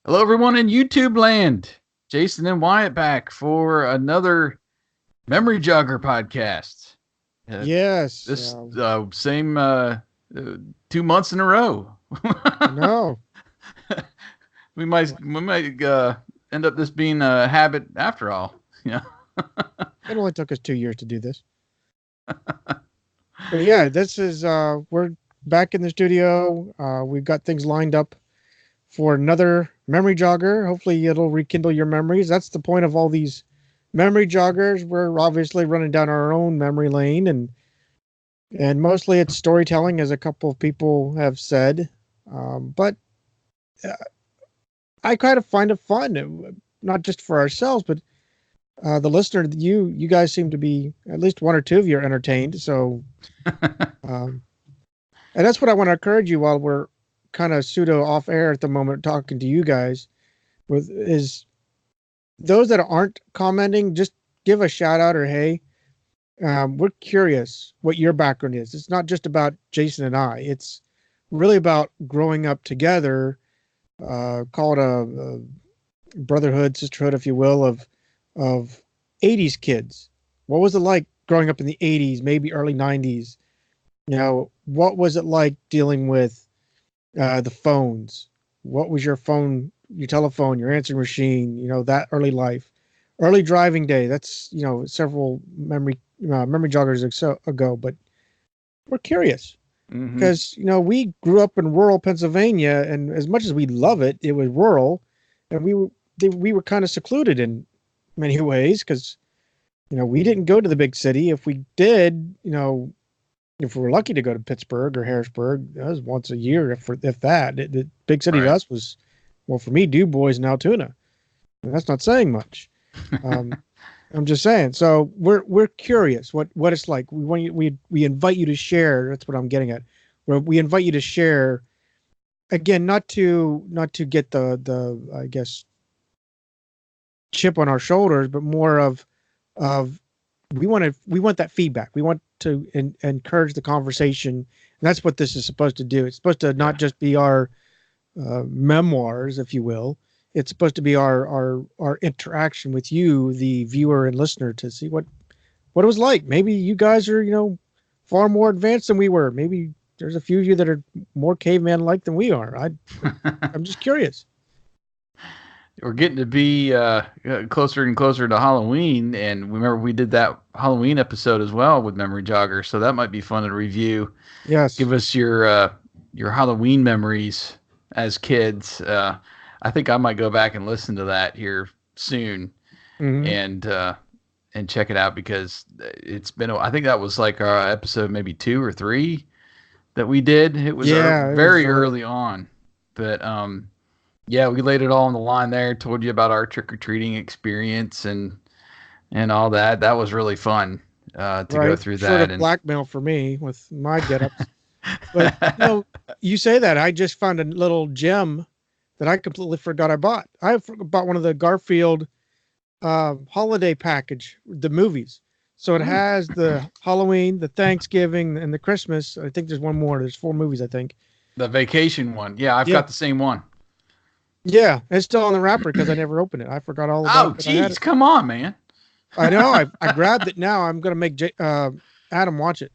Hello, everyone in YouTube land. Jason and Wyatt back for another Memory Jogger podcast. Uh, Yes, this same 2 months in a row. I know. we might end up this being a habit after all. Yeah. It only took us 2 years to do this. But yeah, this is we're back in the studio. We've got things lined up for another memory jogger. Hopefully it'll rekindle your memories. That's the point of all these memory joggers. We're obviously running down our own memory lane and mostly it's storytelling, as a couple of people have said. But uh, I kind of find it fun, not just for ourselves, but the listener, you guys seem to be, at least one or two of you are entertained. So, um, and that's what I want to encourage you while we're kind of pseudo off air at the moment, talking to you guys with is those that aren't commenting, just give a shout out or, hey, we're curious what your background is. It's not just about Jason and I, it's really about growing up together, call it a brotherhood, sisterhood, if you will, of 80s kids. What was it like growing up in the 80s, maybe early 90s? You know, what was it like dealing with the phones? What was your phone, your telephone, your answering machine? You know, that early life, early driving day. That's, several memory joggers ago. But we're curious Hmm. because we grew up in rural Pennsylvania, and as much as we love it, it was rural, and we were kind of secluded in many ways because we didn't go to the big city. If we did, if we were lucky to go to Pittsburgh or Harrisburg, that was once a year, if that. The big city to Right. us was, well, for me, Du Bois and Altoona. And that's not saying much. Um, I'm just saying. So we're curious what it's like. We want you, we invite you to share. That's what I'm getting at. Where we invite you to share again, not to get the I guess chip on our shoulders, but more of we want that feedback. We want to encourage the conversation, and that's what this is supposed to do. It's supposed to not Yeah. just be our memoirs, if you will. It's supposed to be our interaction with you, the viewer and listener, to see what it was like. Maybe you guys are far more advanced than we were. Maybe there's a few of you that are more caveman like than we are. I'm just curious. We're getting to be closer and closer to Halloween, and remember we did that Halloween episode as well with Memory Jogger, so that might be fun to review. Give Yes. us your Halloween memories as kids. I think I might go back and listen to that here soon Hmm. and uh, and check it out because it's been. I think that was like our episode maybe 2 or 3 that we did. It was Yeah, it was very early. early on, but yeah, we laid it all on the line there. Told you about our trick or treating experience and all that. That was really fun to go Right. through Short that. of And blackmail for me with my get-ups. But you say that I just found a little gem that I completely forgot I bought. Bought one of the Garfield holiday package, the movies. So it Ooh, has the Halloween, the Thanksgiving, and the Christmas. I think there's one more. There's four movies, I think. the vacation one. Yeah, I've Yeah. got the same one. Yeah. It's still on the wrapper because I never opened it. I forgot all about Oh, it, but I had geez, it. come on, man. I know. I grabbed it now. I'm going to make Adam watch it.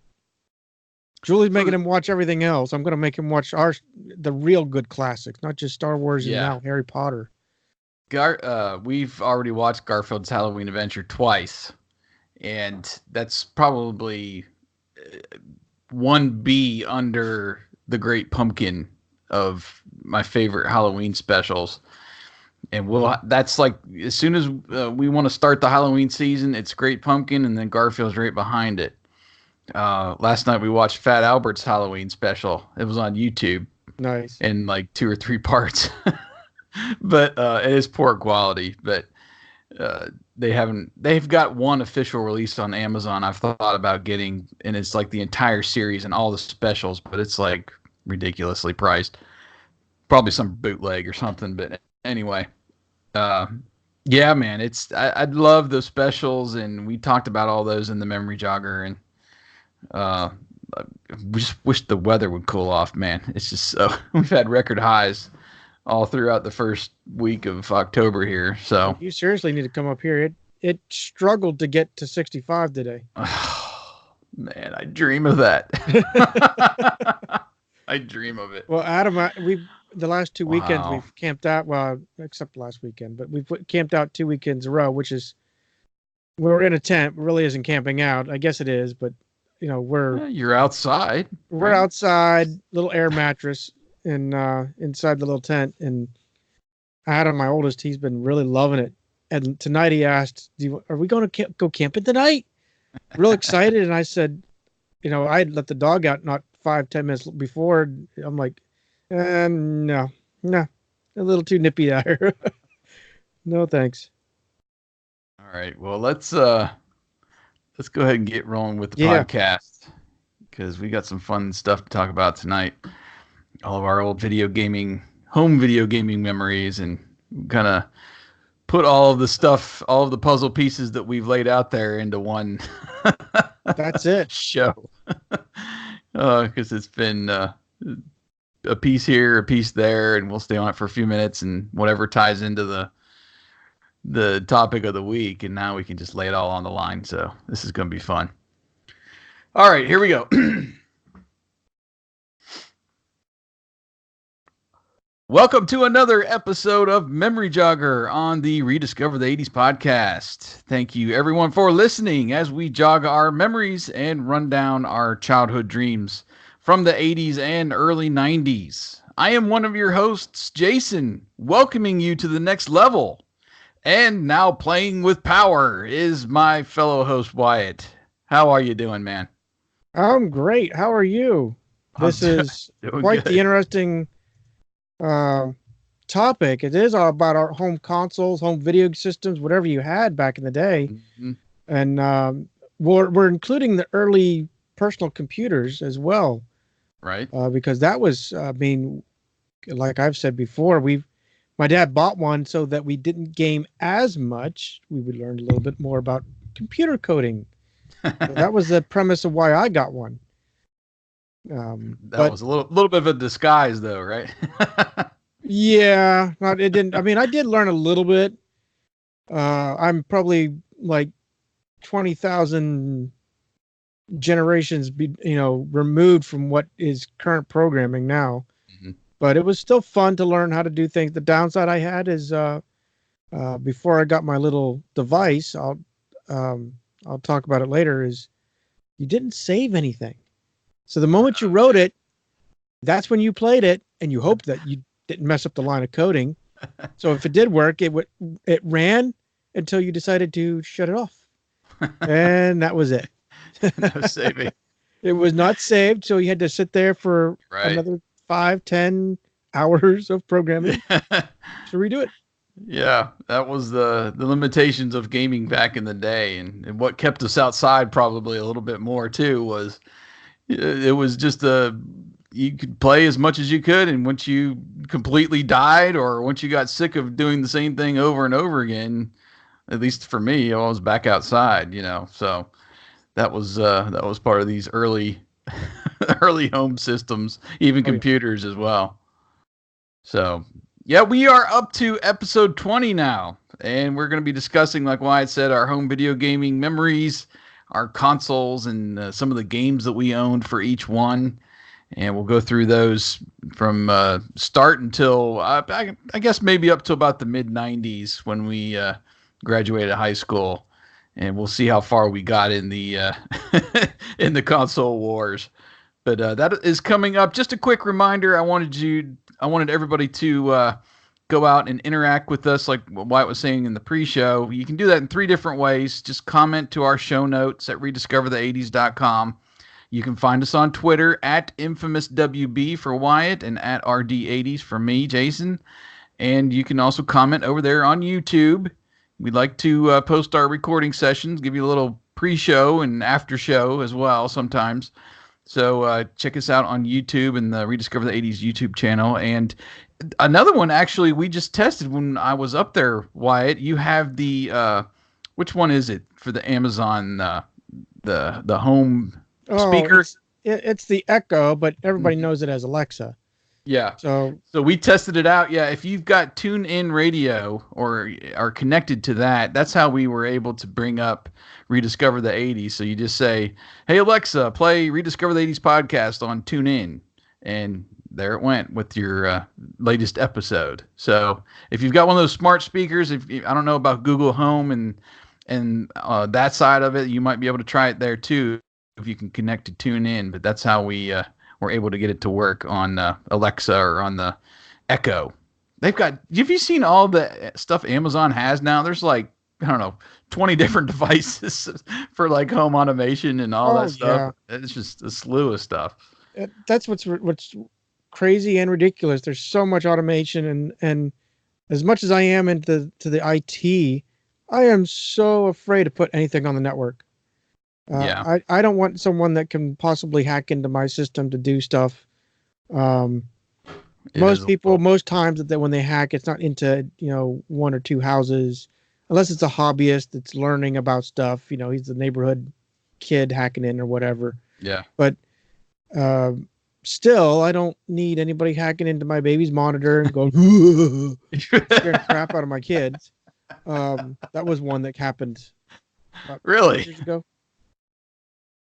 Julie's So making him watch everything else. I'm going to make him watch the real good classics, not just Star Wars and yeah, now Harry Potter. We've already watched Garfield's Halloween Adventure twice, and that's probably 1B under the Great Pumpkin of my favorite Halloween specials. And that's like as soon as we want to start the Halloween season, it's Great Pumpkin, and then Garfield's right behind it. Last night we watched Fat Albert's Halloween special. It was on YouTube Nice. in like 2 or 3 parts, but it is poor quality. But they haven't. They've got one official release on Amazon. I've thought about getting, and it's like the entire series and all the specials, but it's like ridiculously priced. Probably some bootleg or something. But anyway, uh, yeah, man, I love those specials, and we talked about all those in the memory jogger, and uh, we just wish the weather would cool off, man. It's just so we've had record highs all throughout the first week of October here. So You seriously need to come up here. It struggled to get to 65 today. man, I dream of that. I dream of it. Well, Adam, we've the last 2 weekends Wow. we've camped out. Well, except last weekend, but we've camped out 2 weekends in a row, which is we're in a tent. It really isn't camping out. I guess it is, but we're You're outside. we're Right? outside, little air mattress, and inside the little tent. And Adam, my oldest, he's been really loving it. And tonight he asked, "Are we going to go camping tonight?" Real excited, and I said, I'd let the dog out not 5-10 minutes before. I'm like, no, a little too nippy there. No, thanks. All right. Well, let's go ahead and get rolling with the podcast because we got some fun stuff to talk about tonight. All of our old home video gaming memories, and kind of put all of the stuff, all of the puzzle pieces that we've laid out there into one. That's it. Show. Because it's been a piece here, a piece there, and we'll stay on it for a few minutes, and whatever ties into the topic of the week, and now we can just lay it all on the line. So this is going to be fun. All right, here we go. Welcome to another episode of Memory Jogger on the Rediscover the 80s podcast. Thank you, everyone, for listening as we jog our memories and run down our childhood dreams from the 80s and early 90s. I am one of your hosts, Jason, welcoming you to the next level. And now playing with power is my fellow host, Wyatt. How are you doing, man? I'm great. How are you? This is quite the interesting topic. It is all about our home consoles, home video systems, whatever you had back in the day. Mm-hmm. And we're including the early personal computers as well. Right. Because that was, like I've said before, my dad bought one so that we didn't game as much. We would learn a little bit more about computer coding. So that was the premise of why I got one. That was a little bit of a disguise, though, right? Yeah, it didn't. I did learn a little bit. I'm probably like 20,000 generations, removed from what is current programming now. Mm-hmm. But it was still fun to learn how to do things. The downside I had is before I got my little device, I'll talk about it later, is you didn't save anything. So the moment you wrote it, that's when you played it, and you hoped that you didn't mess up the line of coding. So if it did work, it ran until you decided to shut it off, and that was it. No saving. It was not saved, so you had to sit there for another 5-10 hours of programming to redo it. Yeah, that was the limitations of gaming back in the day, and what kept us outside probably a little bit more too was it was just you could play as much as you could, and once you completely died or once you got sick of doing the same thing over and over again, at least for me, I was back outside, so that was part of these early early home systems, even computers as well. So yeah, we are up to episode 20 now, and we're going to be discussing, like Wyatt said, our home video gaming memories, our consoles, and some of the games that we owned for each one. And we'll go through those from start until, I guess maybe up to about the mid-90s when we graduated high school. And we'll see how far we got in the in the console wars. But that is coming up. Just a quick reminder, I wanted everybody to go out and interact with us, like Wyatt was saying in the pre-show. You can do that in 3 different ways. Just comment to our show notes at rediscoverthe80s.com. You can find us on Twitter at InfamousWB for Wyatt and at RD80s for me, Jason. And you can also comment over there on YouTube. We'd like to post our recording sessions, give you a little pre-show and after-show as well sometimes. So check us out on YouTube and the Rediscover the 80s YouTube channel. And another one, actually, we just tested when I was up there, Wyatt. You have the, which one is it for the Amazon, the home speaker? It's the Echo, but everybody knows it as Alexa. Yeah. So So we tested it out. Yeah, if you've got TuneIn Radio or are connected to that, that's how we were able to bring up Rediscover the 80s. So you just say, "Hey Alexa, play Rediscover the 80s podcast on TuneIn." And there it went with your latest episode. So if you've got one of those smart speakers, I don't know about Google Home and that side of it, you might be able to try it there too if you can connect to TuneIn. But that's how we were able to get it to work on Alexa or on the Echo. They've got. Have you seen all the stuff Amazon has now? There's like, I don't know, 20 different devices for like home automation and all that stuff. Yeah. It's just a slew of stuff. That's what's crazy and ridiculous. There's so much automation, and as much as I am into the IT, I am so afraid to put anything on the network. Yeah. I don't want someone that can possibly hack into my system to do stuff. Most people, most times that when they hack, it's not into, one or two houses, unless it's a hobbyist that's learning about stuff. He's the neighborhood kid hacking in or whatever. Yeah. But still, I don't need anybody hacking into my baby's monitor and going scaring crap out of my kids. That was one that happened really 2 years ago.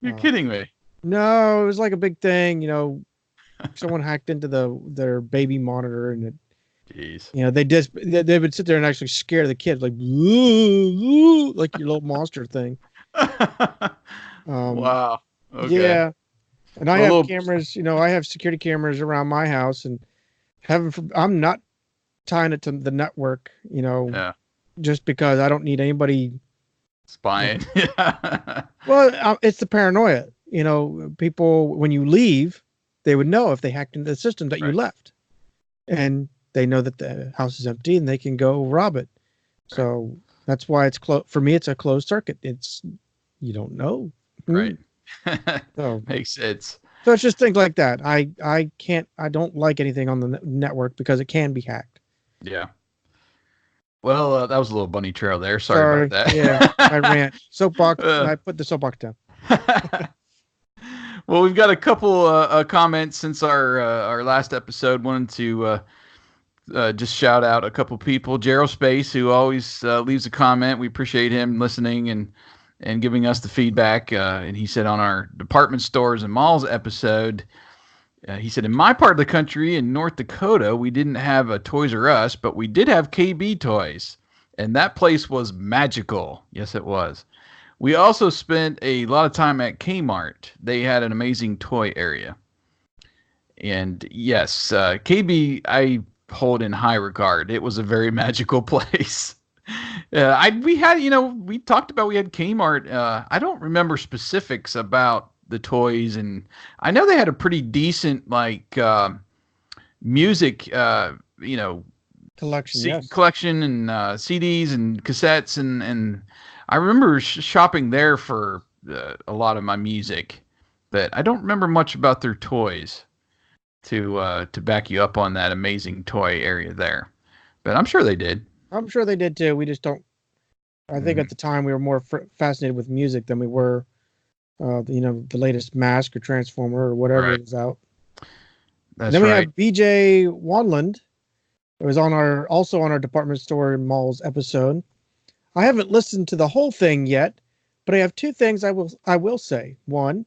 You're kidding me. No, it was like a big thing. Someone hacked into their baby monitor, and jeez. They would sit there and actually scare the kids, like like your little monster thing. Wow. Okay. Yeah. And I have cameras. I have security cameras around my house, and I'm not tying it to the network. Yeah. Just because I don't need anybody spying. Well, it's the paranoia. People, when you leave, they would know if they hacked into the system that you left, and they know that the house is empty and they can go rob it. So that's why it's for me. It's a closed circuit. You don't know. Right. So makes sense. So it's just things like that. I don't like anything on the network because it can be hacked. Yeah. Well, that was a little bunny trail there. Sorry about that. Yeah, I ran soapbox. I put the soapbox down. Well, we've got a couple comments since our last episode. Wanted to just shout out a couple people. Gerald Space, who always leaves a comment. We appreciate him listening and giving us the feedback. And he said on our department stores and malls episode, he said, in my part of the country, in North Dakota, we didn't have a Toys R Us, but we did have KB Toys. And that place was magical. Yes, it was. We also spent a lot of time at Kmart. They had an amazing toy area. And yes, KB, I hold in high regard. It was a very magical place. We talked about, we had Kmart. I don't remember specifics about the toys, and I know they had a pretty decent music collection and CDs and cassettes, and I remember shopping there for a lot of my music, but I don't remember much about their toys to back you up on that amazing toy area there. But I'm sure they did. I'm sure they did too. We just don't. I think at the time we were more fascinated with music than we were the latest Mask or Transformer or whatever was out. That's then we right. have BJ Wanland. It was also on our department store and malls episode. I haven't listened to the whole thing yet, but I have two things I will say. One,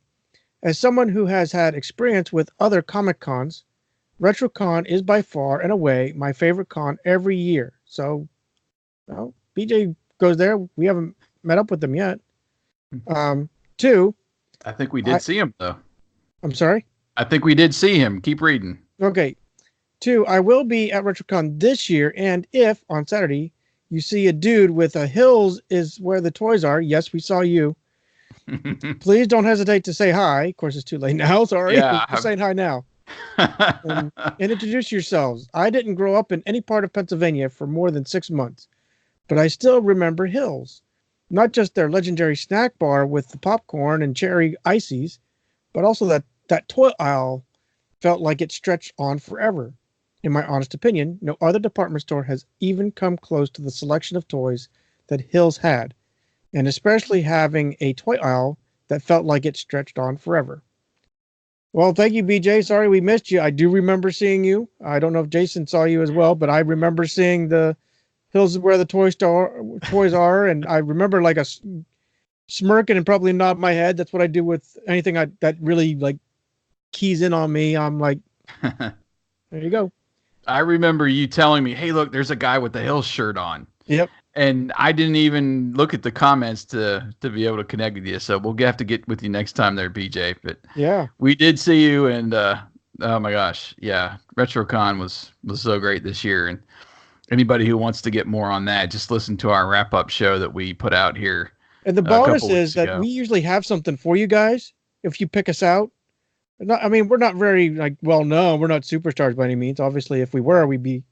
as someone who has had experience with other Comic Cons, RetroCon is by far and away my favorite con every year. So, BJ goes there. We haven't met up with them yet. Two, I think we did see him, though. I'm sorry? I think we did see him. Keep reading. Okay. Two, I will be at RetroCon this year, and if, on Saturday, you see a dude with a Hills is where the toys are, yes, we saw you. Please don't hesitate to say hi. Of course, it's too late now. Sorry. Yeah, We're saying hi now. and introduce yourselves. I didn't grow up in any part of Pennsylvania for more than 6 months, but I still remember Hills. Not just their legendary snack bar with the popcorn and cherry ices, but also that toy aisle felt like it stretched on forever. In my honest opinion, no other department store has even come close to the selection of toys that Hills had, and especially having a toy aisle that felt like it stretched on forever. Well, thank you, BJ. Sorry we missed you. I do remember seeing you. I don't know if Jason saw you as well, but I remember seeing the hills where the toys are, and I remember like smirking and probably nod my head. That's what I do with anything that really like keys in on me. I'm like, there you go. I remember you telling me, "Hey, look, there's a guy with the Hills shirt on," Yep. and I didn't even look at the comments to be able to connect with you. So we'll have to get with you next time there, BJ. But Yeah. we did see you, and oh my gosh, yeah, RetroCon was so great this year. And anybody who wants to get more on that, just listen to our wrap up show that we put out here And the a bonus couple is weeks that ago. we usually have something for you guys if you pick us out. I mean, we're not very like well known. We're not superstars by any means. Obviously, if we were, we'd be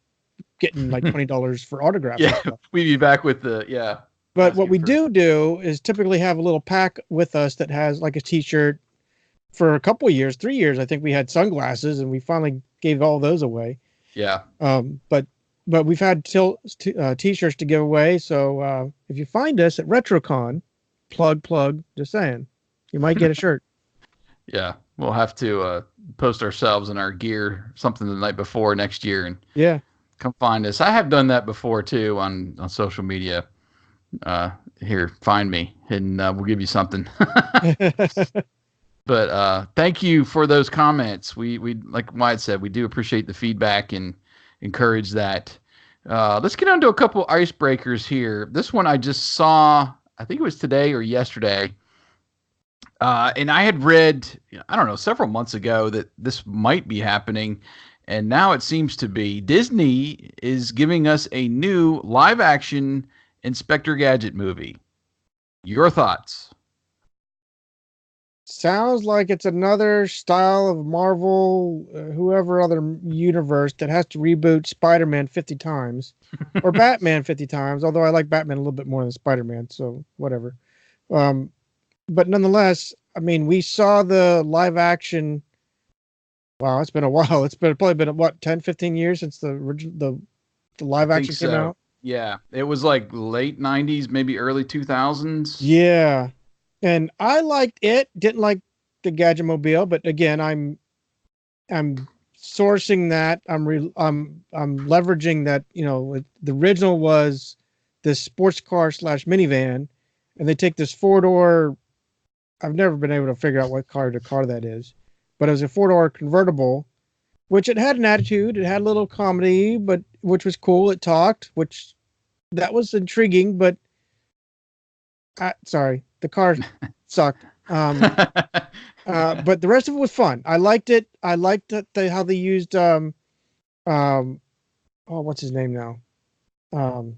getting like $20 for autographs and Yeah, stuff. we'd be back with the But what asking we for. do is typically have a little pack with us that has like a T-shirt. For a couple of years, 3 years, I think we had sunglasses, and we finally gave all those away. Yeah. But we've had T-shirts to give away. So if you find us at RetroCon, plug, just saying, you might get a shirt. Yeah, we'll have to post ourselves and our gear something the night before next year and Yeah. come find us. I have done that before too on social media. Here, find me and we'll give you something. But thank you for those comments. We like Wyatt said, we do appreciate the feedback and encourage that. Let's get on to a couple icebreakers here. This one I just saw, I think it was today or yesterday. And I had read, I don't know, several months ago that this might be happening. And now it seems to be. Disney is giving us a new live action Inspector Gadget movie. Your thoughts? Sounds like it's another style of Marvel, whoever other universe that has to reboot Spider-Man 50 times or Batman 50 times, although I like Batman a little bit more than Spider-Man, so whatever. Um, but nonetheless, I mean, we saw the live action. Wow, it's been a while. Probably been what, 10, 15 years since the original the I live think action came so. out. Yeah. It was like late 90s, maybe early 2000s. Yeah. And I liked it, didn't like the Gadgetmobile, but again, I'm sourcing that. I'm leveraging that, the original was this sports car slash minivan, and they take this four-door. I've never been able to figure out what car to car that is, but it was a four-door convertible, which it had an attitude. It had a little comedy, but which was cool. It talked, which that was intriguing, but sorry, the car sucked. But the rest of it was fun. I liked it. I liked that how they used um oh, what's his name now? Um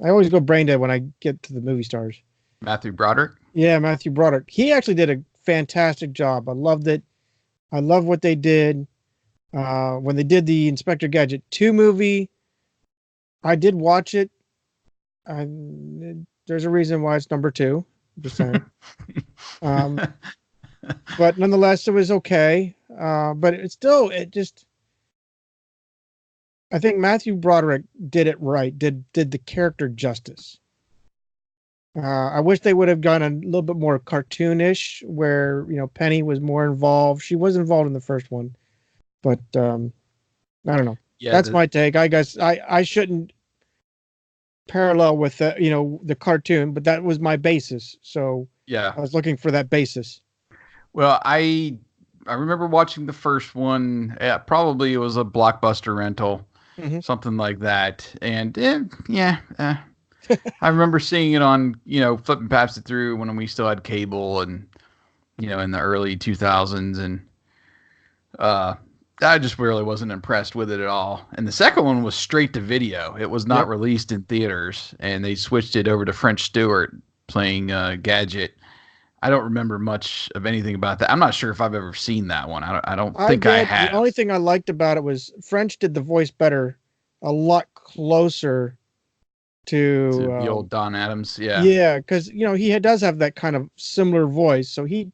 I always go brain dead when I get to the movie stars. Matthew Broderick. Yeah, Matthew Broderick. He actually did a fantastic job. I loved it. I love what they did. When they did the Inspector Gadget 2 movie, I did watch it. I, there's a reason why it's number 2. I'm just saying. Um, but nonetheless, it was okay. But it just, I think Matthew Broderick did it right, did the character justice. I wish they would have gone a little bit more cartoonish, where Penny was more involved. She was involved in the first one, but I don't know. Yeah. That's my take. I guess I shouldn't parallel with the cartoon, but that was my basis. So Yeah. I was looking for that basis. Well, I remember watching the first one. Yeah, probably it was a Blockbuster rental, Mm-hmm. something like that. And I remember seeing it on, flipping past it through when we still had cable and, in the early 2000s. And uh, I just really wasn't impressed with it at all. And the second one was straight to video. It was not Yep. released in theaters, and they switched it over to French Stewart playing Gadget. I don't remember much of anything about that. I'm not sure if I've ever seen that one. I don't I think I did. The have. only thing I liked about it was French did the voice better, a lot closer To to the old Don Adams. Yeah. yeah, because does have that kind of similar voice, so he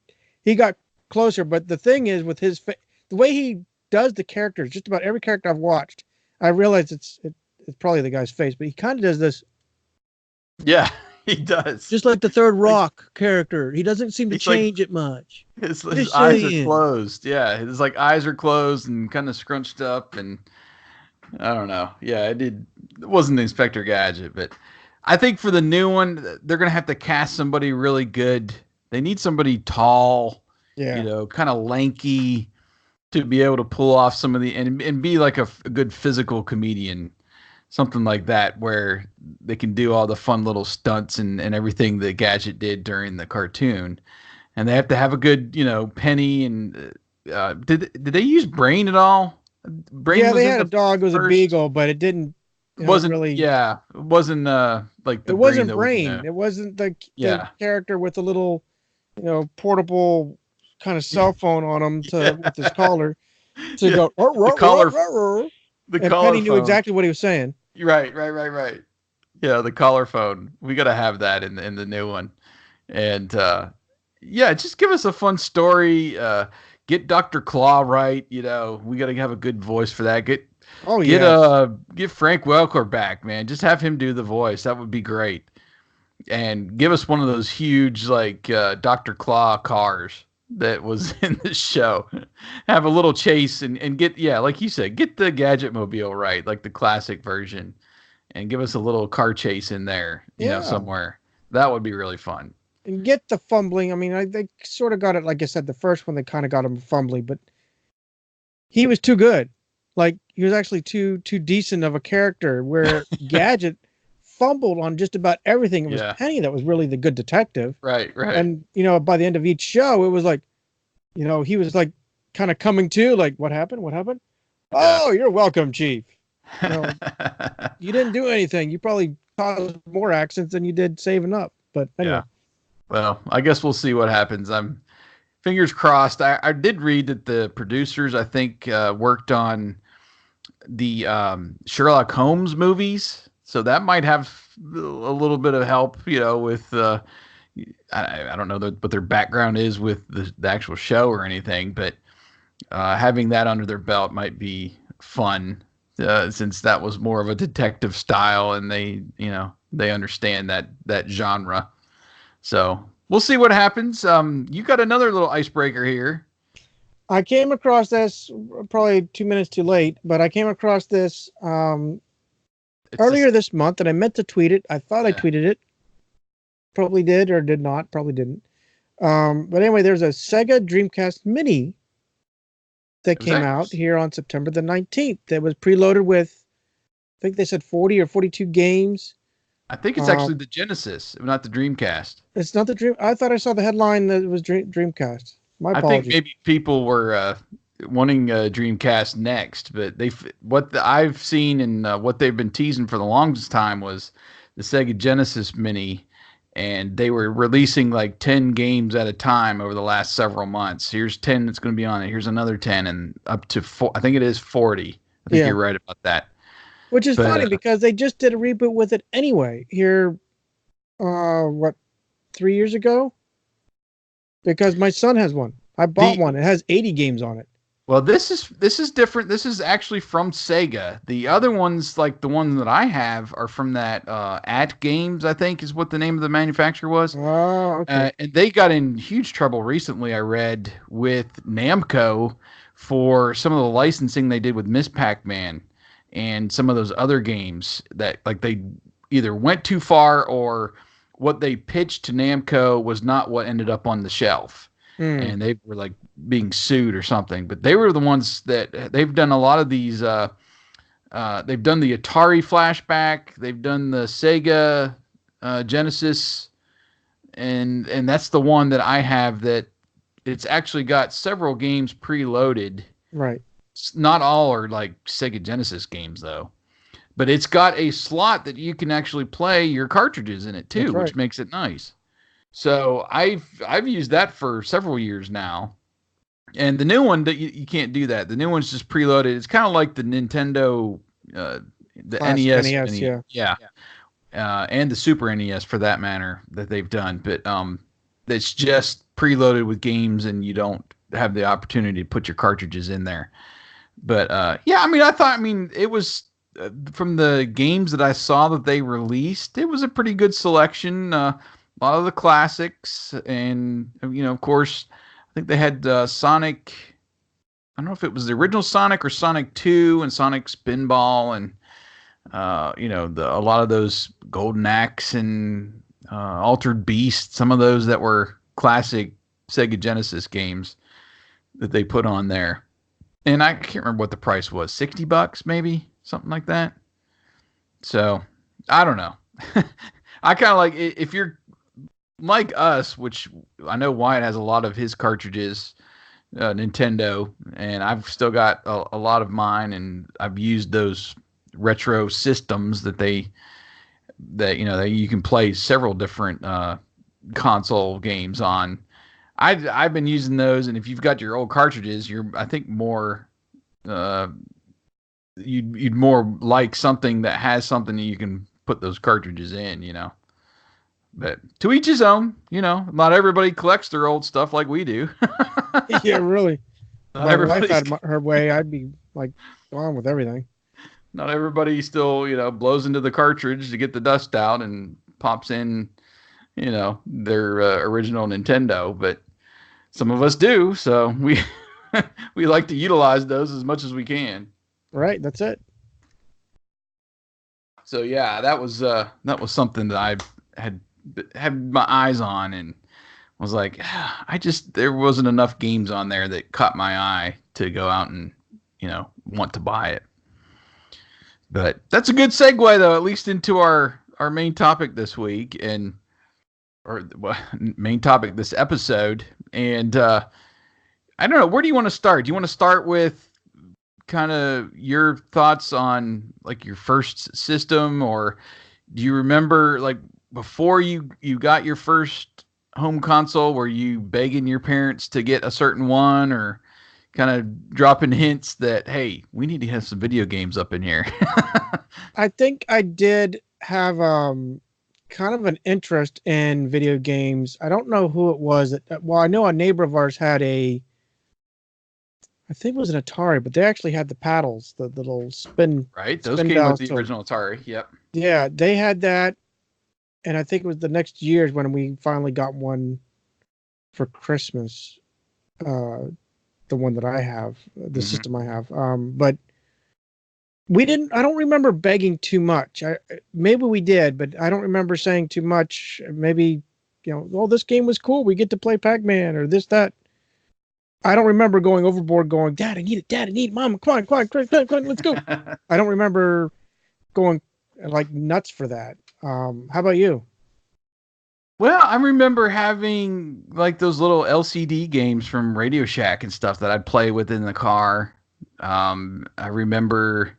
got closer. But the thing is, with the way he does the characters, just about every character I've watched, I realize it's probably the guy's face, but he kind of does this. Yeah. He does. Just like the third Rock character. He doesn't seem to He's like change it much. his Just eyes are saying. closed. Yeah, his like eyes are closed and kind of scrunched up, and I don't know. Yeah, it wasn't Inspector Gadget, but I think for the new one, they're gonna have to cast somebody really good. They need somebody tall, Yeah. kind of lanky to be able to pull off some of the and be like a good physical comedian, something like that, where they can do all the fun little stunts and everything that Gadget did during the cartoon. And they have to have a good, Penny and did they use Brain at all? Brain Yeah, was they in had a the dog. It was a first. beagle, but it didn't, Wasn't really. yeah, it wasn't like It the Brain wasn't that we Brain. know. It wasn't the Yeah. character with the little, portable kind of cell phone on him Yeah. with his collar to Yeah. go. "Ruh, The ruh, ruh, collar ruh, ruh." the And collar Penny knew phone. exactly what he was saying. Right. Yeah, the collar phone. We got to have that in the new one. And yeah, just give us a fun story. Get Dr. Claw right. We got to have a good voice for that. Oh Get yes, get Frank Welker back, man. Just have him do the voice. That would be great. And give us one of those huge like Dr. Claw cars that was in the show. Have a little chase and get like you said, get the Gadget Mobile right, like the classic version, and give us a little car chase in there, yeah. somewhere. That would be really fun. And get the fumbling. I mean, they sort of got it. Like I said, the first one they kind of got him fumbling, but he was too good. Like he was actually too decent of a character. Where Gadget fumbled on just about everything. It was Yeah. Penny that was really the good detective. Right. And by the end of each show, it was like, he was like kind of coming to, like, what happened? What happened? Yeah. Oh, you're welcome, Chief. You didn't do anything. You probably caused more accidents than you did saving up. But anyway. Yeah. Well, I guess we'll see what happens. I'm fingers crossed. I did read that the producers, I think, worked on the Sherlock Holmes movies, so that might have a little bit of help, with I don't know what their background is with the actual show or anything, but having that under their belt might be fun, since that was more of a detective style, and they understand that genre. So we'll see what happens. You got another little icebreaker here. I came across this probably 2 minutes too late, but I came across this earlier this month, and I meant to tweet it. I thought I tweeted it. Probably did or did not. Probably didn't. But anyway, there's a Sega Dreamcast Mini that came out here on September the 19th. That was preloaded with, I think they said 40 or 42 games. I think it's actually the Genesis, not the Dreamcast. It's not the Dream. I thought I saw the headline that it was Dreamcast. My apologies. I think maybe people were wanting Dreamcast next, but I've seen and what they've been teasing for the longest time was the Sega Genesis Mini, and they were releasing like 10 games at a time over the last several months. Here's 10 that's going to be on it. Here's another 10, and up to I think it is 40. I think you're right about that. Which is funny because they just did a reboot with it anyway. Here, 3 years ago? Because my son has one. I bought one. It has 80 games on it. Well, this is different. This is actually from Sega. The other ones, like the one that I have, are from that At Games, I think is what the name of the manufacturer was. Oh, okay. And they got in huge trouble recently, I read, with Namco for some of the licensing they did with Miss Pac-Man and some of those other games that like they either went too far or what they pitched to Namco was not what ended up on the shelf. And they were like being sued or something. But they were the ones that they've done a lot of these. They've done the Atari flashback. They've done the Sega Genesis, and that's the one that I have. That it's actually got several games preloaded. Right. Not all are like Sega Genesis games though, but it's got a slot that you can actually play your cartridges in it too, which makes it nice. So I've used that for several years now, and the new one that you can't do that. The new one's just preloaded. It's kind of like the Nintendo, the NES, and the Super NES for that matter that they've done. But it's just preloaded with games, and you don't have the opportunity to put your cartridges in there. But I mean, it was from the games that I saw that they released, it was a pretty good selection. A lot of the classics, and of course, I think they had Sonic. I don't know if it was the original Sonic or Sonic 2 and Sonic Spinball, and a lot of those Golden Axe and Altered Beast, some of those that were classic Sega Genesis games that they put on there. And I can't remember what the price was, $60 maybe, something like that. So I don't know. I kind of like, if you're like us, which I know Wyatt has a lot of his cartridges, Nintendo, and I've still got a lot of mine, and I've used those retro systems that you can play several different console games on. I've been using those, and if you've got your old cartridges, I think more you'd more like something that has something that you can put those cartridges in. But to each his own. Not everybody collects their old stuff like we do. Yeah, really. Not My wife had her way, I'd be like on with everything. Not everybody still, blows into the cartridge to get the dust out and pops in, their original Nintendo. But some of us do, so we we like to utilize those as much as we can. Right, that's it. So yeah, that was something that I had my eyes on, and was like, there wasn't enough games on there that caught my eye to go out and want to buy it. But that's a good segue, though, at least into our main topic this week, main topic this episode. And I don't know, where do you want to start? Do you want to start with kind of your thoughts on like your first system, or do you remember like before you got your first home console, were you begging your parents to get a certain one, or kind of dropping hints that, hey, we need to have some video games up in here? I think I did have kind of an interest in video games. I don't know who it was. Well, I know a neighbor of ours had I think it was an Atari, but they actually had the paddles, the little spin. Right, those came with the original Atari. Yep. Yeah, they had that, and I think it was the next years when we finally got one for Christmas. The one that I have, the system I have. But we didn't. I don't remember begging too much. Maybe we did, but I don't remember saying too much. Maybe this game was cool. We get to play Pac-Man or this, that. I don't remember going overboard, going, Dad, I need it. Dad, I need it. Mom, come on, let's go. I don't remember going like nuts for that. How about you? Well, I remember having like those little LCD games from Radio Shack and stuff that I'd play with in the car. I remember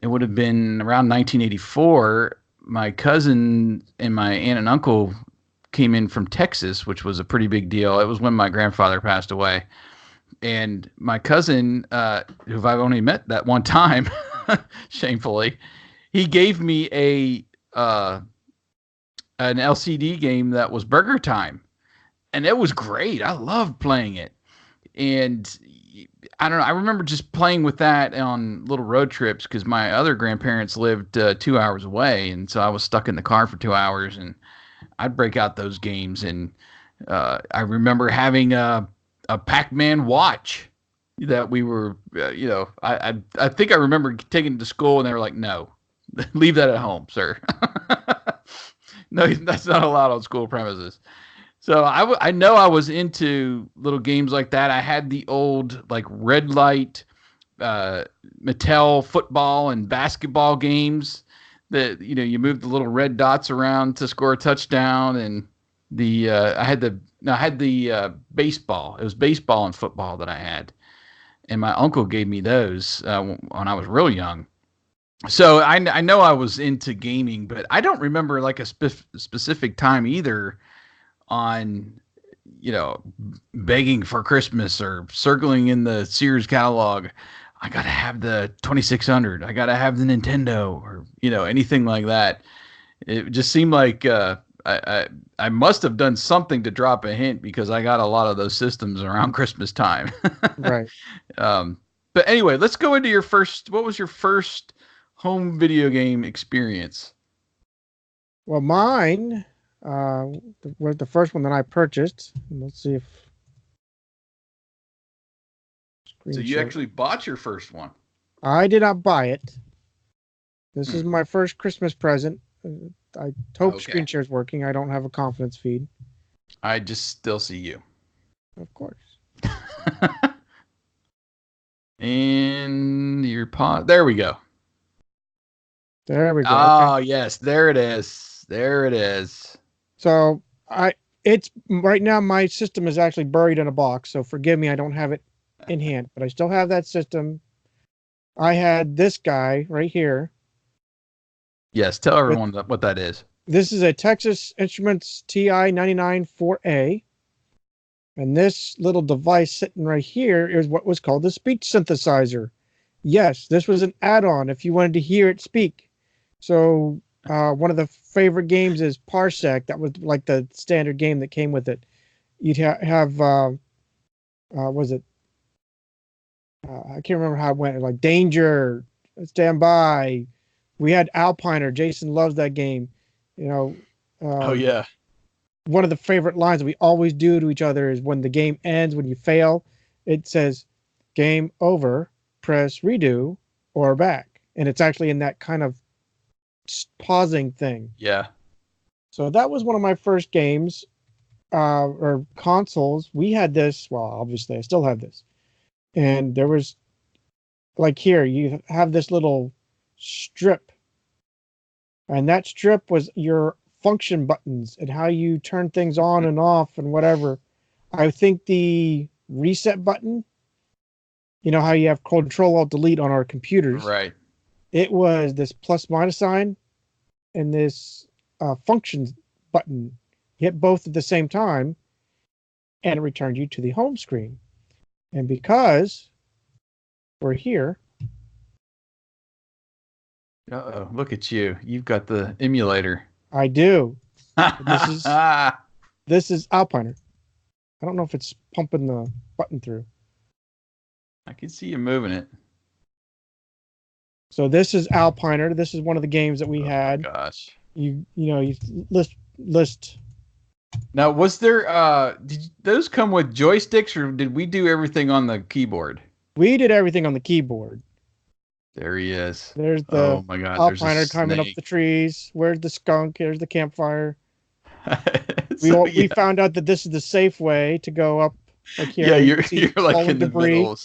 it would have been around 1984. My cousin and my aunt and uncle came in from Texas, which was a pretty big deal. It was when my grandfather passed away. And my cousin, who I've only met that one time, shamefully, he gave me an LCD game that was Burger Time. And it was great. I loved playing it. And I don't know, I remember just playing with that on little road trips because my other grandparents lived 2 hours away. And so I was stuck in the car for 2 hours, and I'd break out those games. And I remember having a Pac-Man watch that we were, I think I remember taking it to school, and they were like, no, leave that at home, sir. No, that's not allowed on school premises. So I know I was into little games like that. I had the old like red light Mattel football and basketball games that you move the little red dots around to score a touchdown, and I had the baseball. It was baseball and football that I had, and my uncle gave me those when I was real young. So I know I was into gaming, but I don't remember like a specific time either on begging for Christmas or circling in the Sears catalog, I gotta have the 2600, I gotta have the Nintendo, or anything like that. It just seemed like I must have done something to drop a hint, because I got a lot of those systems around Christmas time. Right. But anyway, let's go into your first. What was your first home video game experience? Well, mine was the first one that I purchased. Let's see if So screen you share. actually bought your first one. I did not buy it. This Hmm. is my first Christmas present. I hope Okay. screen share is working. I don't have a confidence feed, I just still see you. of course. And your pot. There we go. There we go. Okay. Oh, yes. There it is. There it is. So it's right now my system is actually buried in a box. So forgive me, I don't have it in hand, but I still have that system. I had this guy right here. Yes. Tell With everyone what that is. This is a Texas Instruments TI 99 4A. And this little device sitting right here is what was called the speech synthesizer. Yes, this was an add-on if you wanted to hear it speak. So one of the favorite games is Parsec. That was like the standard game that came with it. You'd have was it? I can't remember how it went. Like Danger, Stand By. We had Alpiner. Jason loves that game. You know, Oh, um, yeah. one of the favorite lines that we always do to each other is when the game ends, when you fail, it says, "Game over. Press redo or back," and it's actually in that kind of pausing thing. Yeah. So that was one of my first games or consoles. We had this. Well, obviously, I still have this. And there was like here, you have this little strip, and that strip was your function buttons and how you turn things on and off and whatever. I think the reset button, you know how you have Control Alt Delete on our computers. Right. It was this plus minus sign and this functions button. Hit both at the same time, and it returned you to the home screen. And because we're here, Uh-oh. Look at you. You've got the emulator. I do. This is I this is Alpiner. I don't know if it's pumping the button through. can see you moving it. So this is Alpiner. This is one of the games that we Oh, my had. gosh. You list. Now, was there did those come with joysticks, or did we do everything on the keyboard? We did everything on the keyboard. There he is. There's the Oh my God, there's a Alpiner climbing up snake. the trees. Where's the skunk? Here's the campfire. So, We yeah, found out that this is the safe way to go up. Like here, yeah, you you're see like fallen in the debris. middle.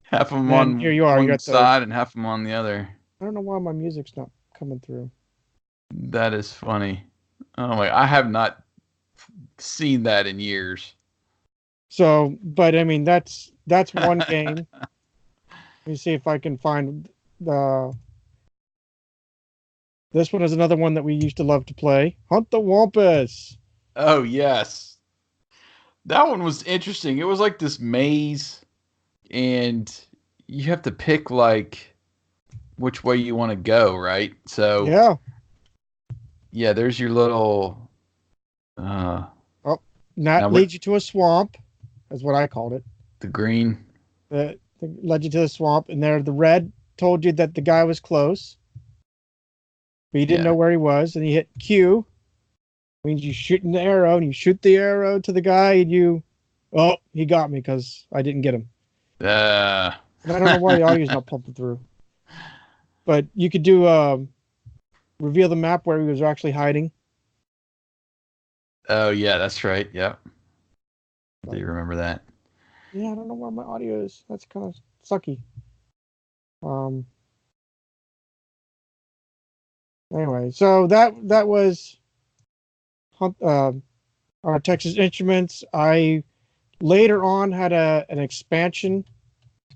Half of them And here on you are. You one got the. side and half of them on the other. I don't know why my music's not coming through. That is funny. Oh my, I have not seen that in years. So, but I mean, that's one game. Let me see if I can find the. This one is another one that we used to love to play. Hunt the Wampus. Oh yes, that one was interesting. It was like this maze, and you have to pick like which way you want to go, right? So Yeah. yeah, there's your little. Uh, Oh, now that what? leads you to a swamp, is what I called it. The green. That led you to the swamp, and there the red told you that the guy was close, but you didn't Yeah. know where he was, and you hit Q, means you shooting the arrow, and you shoot the arrow to the guy, and oh, he got me because I didn't get him. Uh, And I don't know why the audio's not pumping through. But you could do reveal the map where he was actually hiding. oh yeah, that's right. Yep. Do you remember that? Yeah, I don't know where my audio is. That's kind of sucky. Um. Anyway, so that was our Texas Instruments. I later on had an expansion. I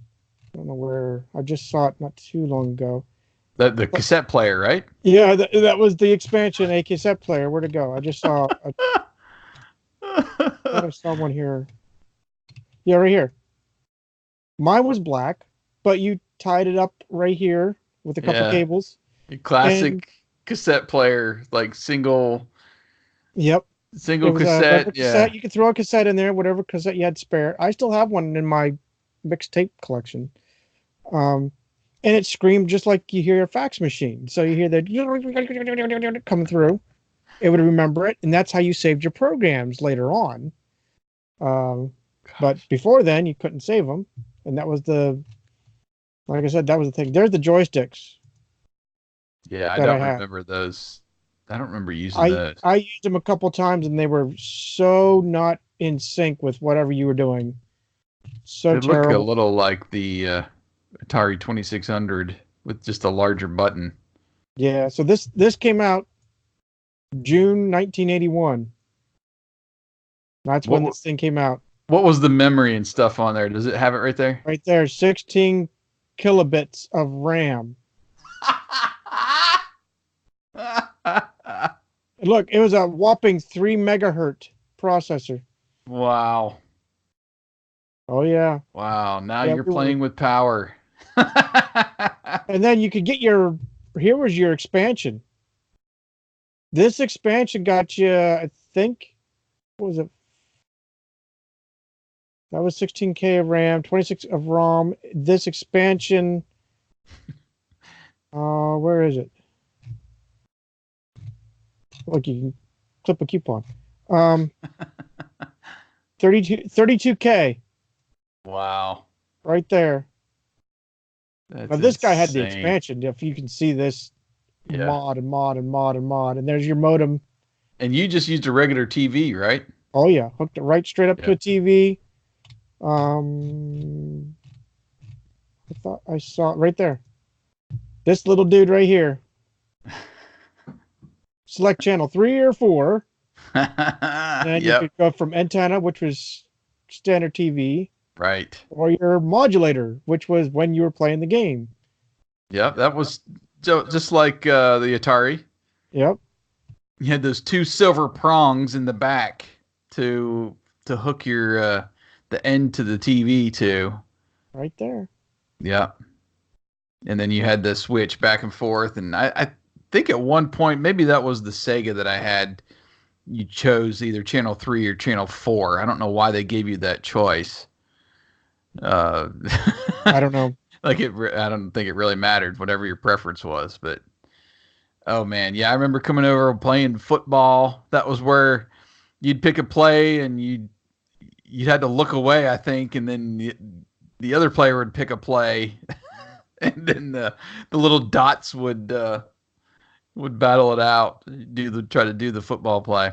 don't know where. I just saw it not too long ago. The cassette player, right? Yeah, that was the expansion, a cassette player. Where'd it go? I just saw. I saw one here. Yeah, right here. Mine was black, but you tied it up right here with a couple Yeah. cables. Classic And cassette player, like single yep, it was a regular cassette. Yeah. cassette. You could throw a cassette in there, whatever cassette you had spare. I still have one in my mixtape collection. Um, and it screamed just like you hear a fax machine. So you hear that coming through. It would remember it, and that's how you saved your programs later on. But before then, you couldn't save them, and that was like I said, that was the thing. There's the joysticks. Yeah, I that don't I had. remember those. I don't remember using those. I used them a couple times, and they were so not in sync with whatever you were doing. So They look a terrible. little like the Atari 2600 with just a larger button. Yeah. So this came out June 1981. That's when What this thing came out. what was the memory and stuff on there? Does it have it right there? Right there, 16 kilobits of RAM. Look, it was a whopping 3 megahertz processor. Wow. Oh yeah. Wow. Now Yeah, you're playing with power. and then you could get here was your expansion. This expansion got you, I think, what was it? That was 16K of RAM, 26 of ROM. This expansion, where is it? Look, you can clip a coupon. 32K Wow. right there. That's Now this guy had the insane. expansion. If you can see this Yeah. mod and mod and mod and mod, and there's your modem. And you just used a regular TV, right? Oh yeah, hooked it right straight up to Yeah. a TV. I thought I saw it right there. This little dude right here. Select channel 3 or 4. And you Yep. could go from antenna, which was standard TV, Right. or your modulator, which was when you were playing the game. Yep. That was just like the Atari. Yep. You had those two silver prongs in the back to hook your the end to the TV to. Right there. Yeah. And then you had the switch back and forth. And I think at one point, maybe that was the Sega that I had. You chose either channel 3 or channel 4. I don't know why they gave you that choice. Uh, I don't know. I don't think it really mattered, whatever your preference was. But oh man, yeah, I remember coming over and playing football. That was where you'd pick a play and you had to look away, I think, and then the other player would pick a play, and then the little dots would battle it out, try to do the football play.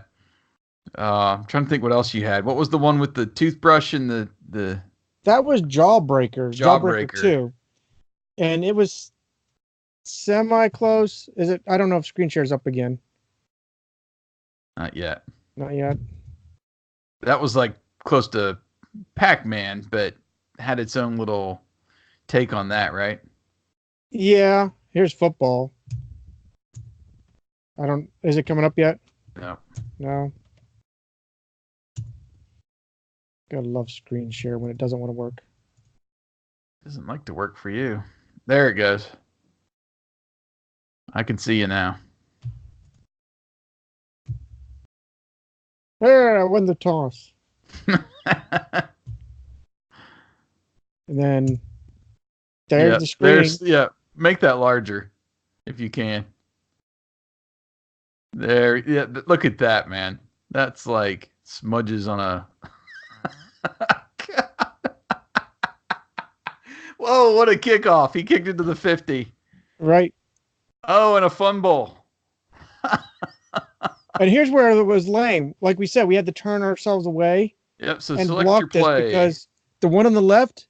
I'm trying to think what else you had. What was the one with the toothbrush and the That was Jawbreaker. Jawbreaker Jawbreaker? 2. And it was semi close. Is it? I don't know if screen share's up again. Not yet. Not yet. That was like close to Pac-Man, but had its own little take on that, right? Yeah. Here's football. Is it coming up yet? No. No. Gotta love screen share when it doesn't want to work. Doesn't like to work for you. There it goes. I can see you now. There, I won the toss. And then there's the screen. Make that larger if you can. There, yeah, look at that, man. That's like smudges on a. Whoa, what a kickoff. He kicked into the 50. Right. Oh, and a fumble. And here's where it was lame. Like we said, we had to turn ourselves away Yep, so and select block your this play. because the one on the left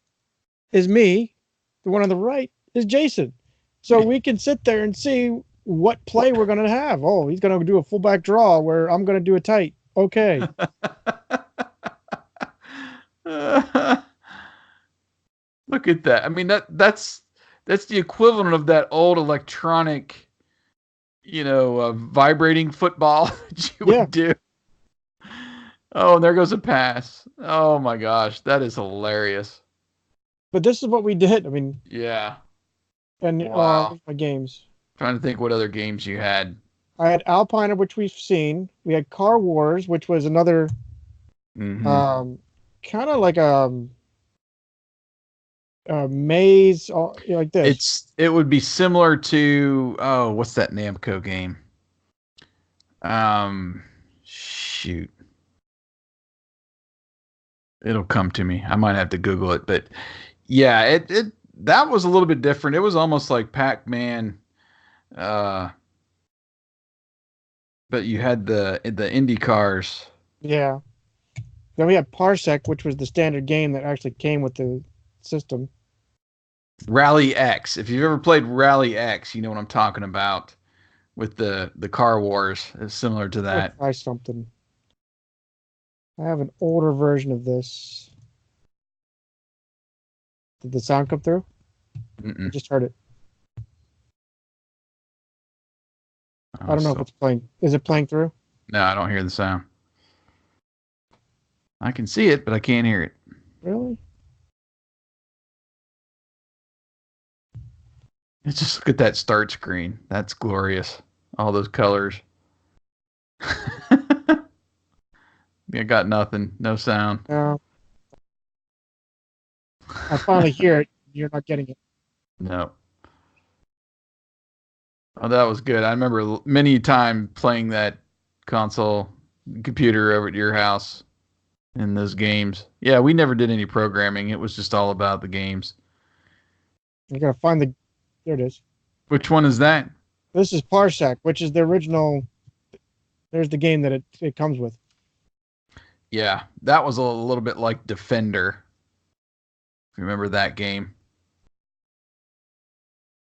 is me. The one on the right is Jason. So we can sit there and see what play we're going to have. Oh, he's going to do a fullback draw where I'm going to do a tight. Okay. Look at that. I mean, that's the equivalent of that old electronic, vibrating football that you would do. Oh, and there goes a pass. Oh my gosh, that is hilarious. But this is what we did. I mean, yeah. And wow. My games. Trying to think what other games you had. I had Alpine, which we've seen. We had Car Wars, which was another kind of like a maze, like this. It would be similar to, oh, what's that Namco game? Shoot. It'll come to me. I might have to Google it, but yeah, it that was a little bit different. It was almost like Pac-Man, uh, but you had the Indy cars. Yeah. Then we had Parsec, which was the standard game that actually came with the system. Rally X. If you've ever played Rally X, you know what I'm talking about with the car wars. It's similar to that. Try something. I have an older version of this. Did the sound come through? I just heard it. I don't know if it's playing. Is it playing through? No, I don't hear the sound. I can see it, but I can't hear it. Really? Just look at that start screen. That's glorious. All those colors. I got nothing. No sound. No. I finally hear it. You're not getting it. No. Oh, that was good. I remember many time playing that console computer over at your house in those games. Yeah, we never did any programming. It was just all about the games. I gotta find the. There it is. Which one is that? This is Parsec, which is the original. There's the game that it comes with. Yeah, that was a little bit like Defender. Remember that game?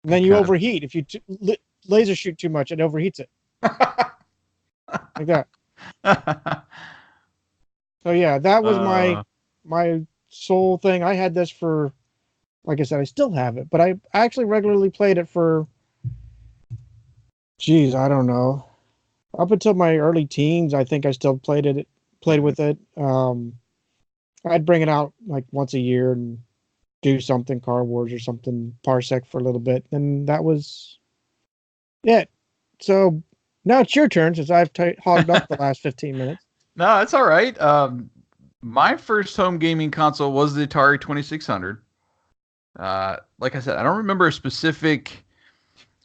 And then you overheat. If you laser shoot too much, it overheats it. Like that. So yeah, that was my sole thing. I had this for, like I said, I still have it, but I actually regularly played it for, geez, I don't know, up until my early teens. I think I still played with it. I'd bring it out like once a year and do something, Car Wars or something, Parsec for a little bit, and that was it. So now it's your turn, since I've hogged up the last 15 minutes. No, that's all right. My first home gaming console was the Atari 2600. Like I said, I don't remember a specific.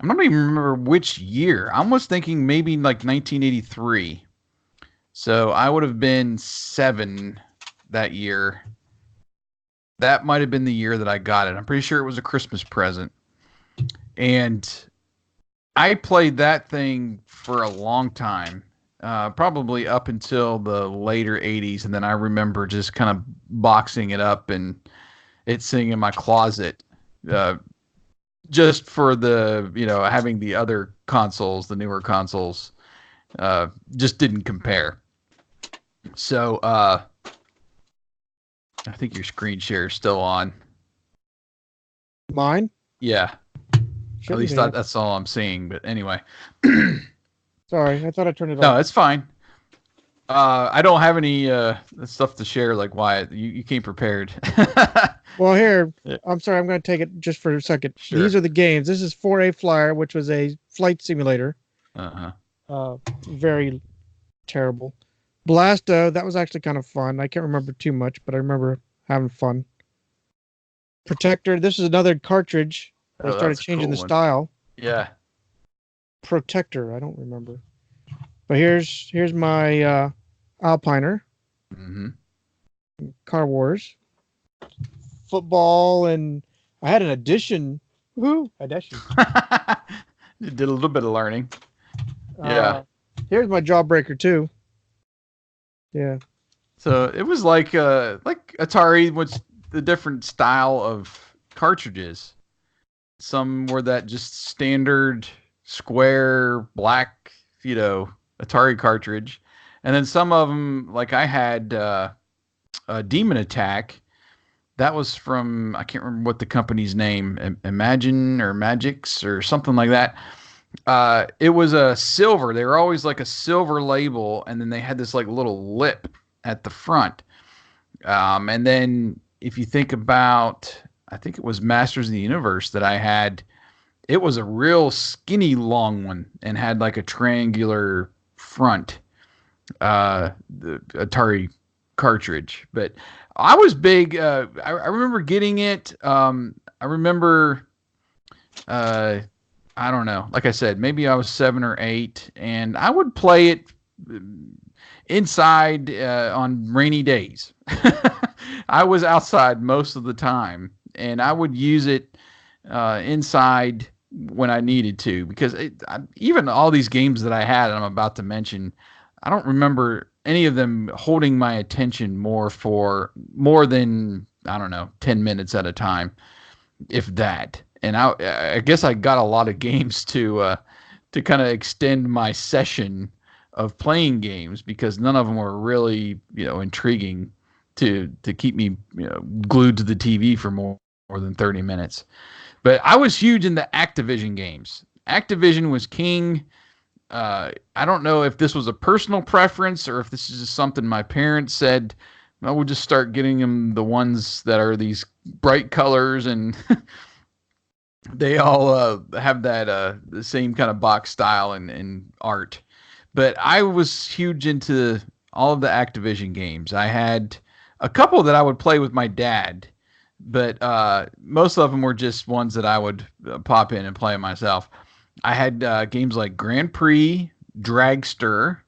I don't even remember which year. I almost thinking maybe like 1983. So I would have been 7 that year. That might have been the year that I got it. I'm pretty sure it was a Christmas present. And I played that thing for a long time, probably up until the later 80s. And then I remember just kind of boxing it up and it sitting in my closet, just for the, having the other consoles, the newer consoles, just didn't compare. So, I think your screen share is still on. Mine? Yeah. At least that's all I'm seeing. But anyway. Sorry, I thought I turned it off. No, it's fine. I don't have any stuff to share like Wyatt. You came prepared. Well, here, I'm sorry, I'm going to take it just for a second. Sure. These are the games. This is 4A Flyer, which was a flight simulator. Very terrible. Blasto, that was actually kind of fun. I can't remember too much, but I remember having fun. Protector, this is another cartridge. They started changing the style. Yeah. Protector, I don't remember. But here's my Alpiner. Mm-hmm. Car Wars. Football, and I had an edition. Woohoo! Edition. You did a little bit of learning. Yeah. Here's my Jawbreaker too. Yeah. So it was like Atari, which the different style of cartridges. Some were that just standard square black, Atari cartridge, and then some of them, like I had a Demon Attack. That was from, I can't remember what the company's name, Imagine or Magix or something like that. It was a silver. They were always like a silver label, and then they had this like little lip at the front. And then if you think about, I think it was Masters of the Universe that I had, it was a real skinny long one and had like a triangular front, the Atari cartridge. But I was big. I remember getting it. I remember. Uh, I don't know. Like I said, maybe I was 7 or 8, and I would play it inside on rainy days. I was outside most of the time, and I would use it inside when I needed to because even all these games that I had, I'm about to mention, I don't remember any of them holding my attention more than I don't know 10 minutes at a time, if that. And I guess I got a lot of games to kind of extend my session of playing games because none of them were really intriguing to keep me glued to the TV for more than 30 minutes. But I was huge in the Activision games. Activision was king. I don't know if this was a personal preference or if this is just something my parents said. I would just start getting them the ones that are these bright colors and they all have that the same kind of box style and art. But I was huge into all of the Activision games. I had a couple that I would play with my dad, but most of them were just ones that I would pop in and play myself. I had games like Grand Prix, Dragster,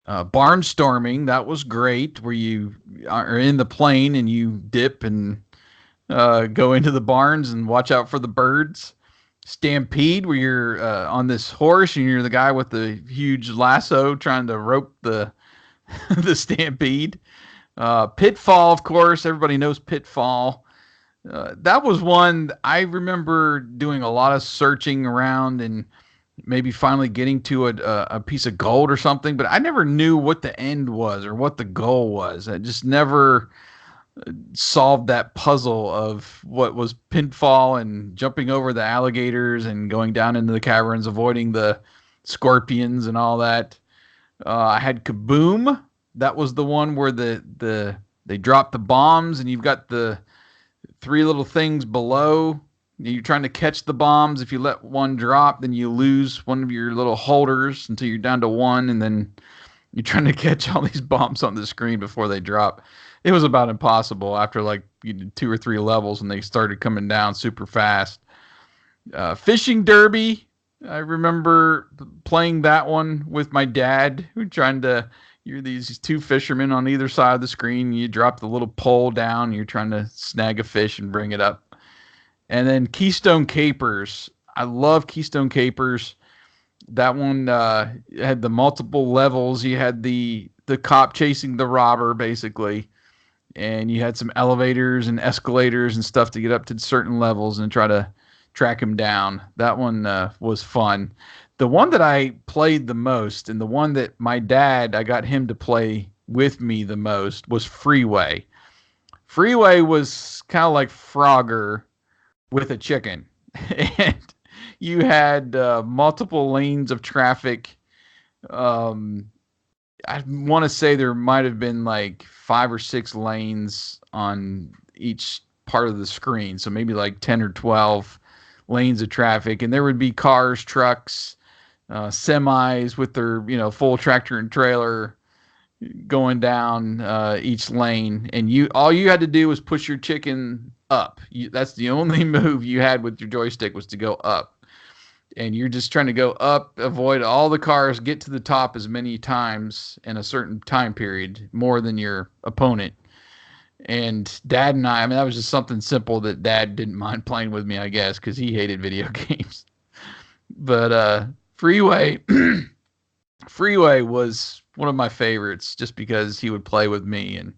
Barnstorming. That was great, where you are in the plane and you dip and go into the barns and watch out for the birds. Stampede, where you're on this horse and you're the guy with the huge lasso trying to rope the the stampede. Pitfall, of course, everybody knows Pitfall. That was one I remember doing a lot of searching around and maybe finally getting to a piece of gold or something, but I never knew what the end was or what the goal was. I just never solved that puzzle of what was pinfall and jumping over the alligators and going down into the caverns, avoiding the scorpions and all that. I had Kaboom. That was the one where they drop the bombs and you've got the three little things below. You're trying to catch the bombs. If you let one drop, then you lose one of your little holders until you're down to one, and then you're trying to catch all these bombs on the screen before they drop. It was about impossible after like 2 or 3 levels, and they started coming down super fast. Fishing Derby. I remember playing that one with my dad. Who trying to You're these two fishermen on either side of the screen. You drop the little pole down. And you're trying to snag a fish and bring it up. And then Keystone Capers. I love Keystone Capers. That one had the multiple levels. You had the cop chasing the robber, basically. And you had some elevators and escalators and stuff to get up to certain levels and try to track him down. That one was fun. The one that I played the most and the one that my dad, I got him to play with me the most was Freeway. Freeway was kind of like Frogger with a chicken. And you had multiple lanes of traffic. I want to say there might have been like 5 or 6 lanes on each part of the screen. So maybe like 10 or 12 lanes of traffic. And there would be cars, trucks, semis with their, full tractor and trailer going down each lane. And all you had to do was push your chicken up. That's the only move you had with your joystick was to go up. And you're just trying to go up, avoid all the cars, get to the top as many times in a certain time period, more than your opponent. And Dad and I mean, that was just something simple that Dad didn't mind playing with me, I guess, because he hated video games. But Freeway, Freeway was one of my favorites just because he would play with me. And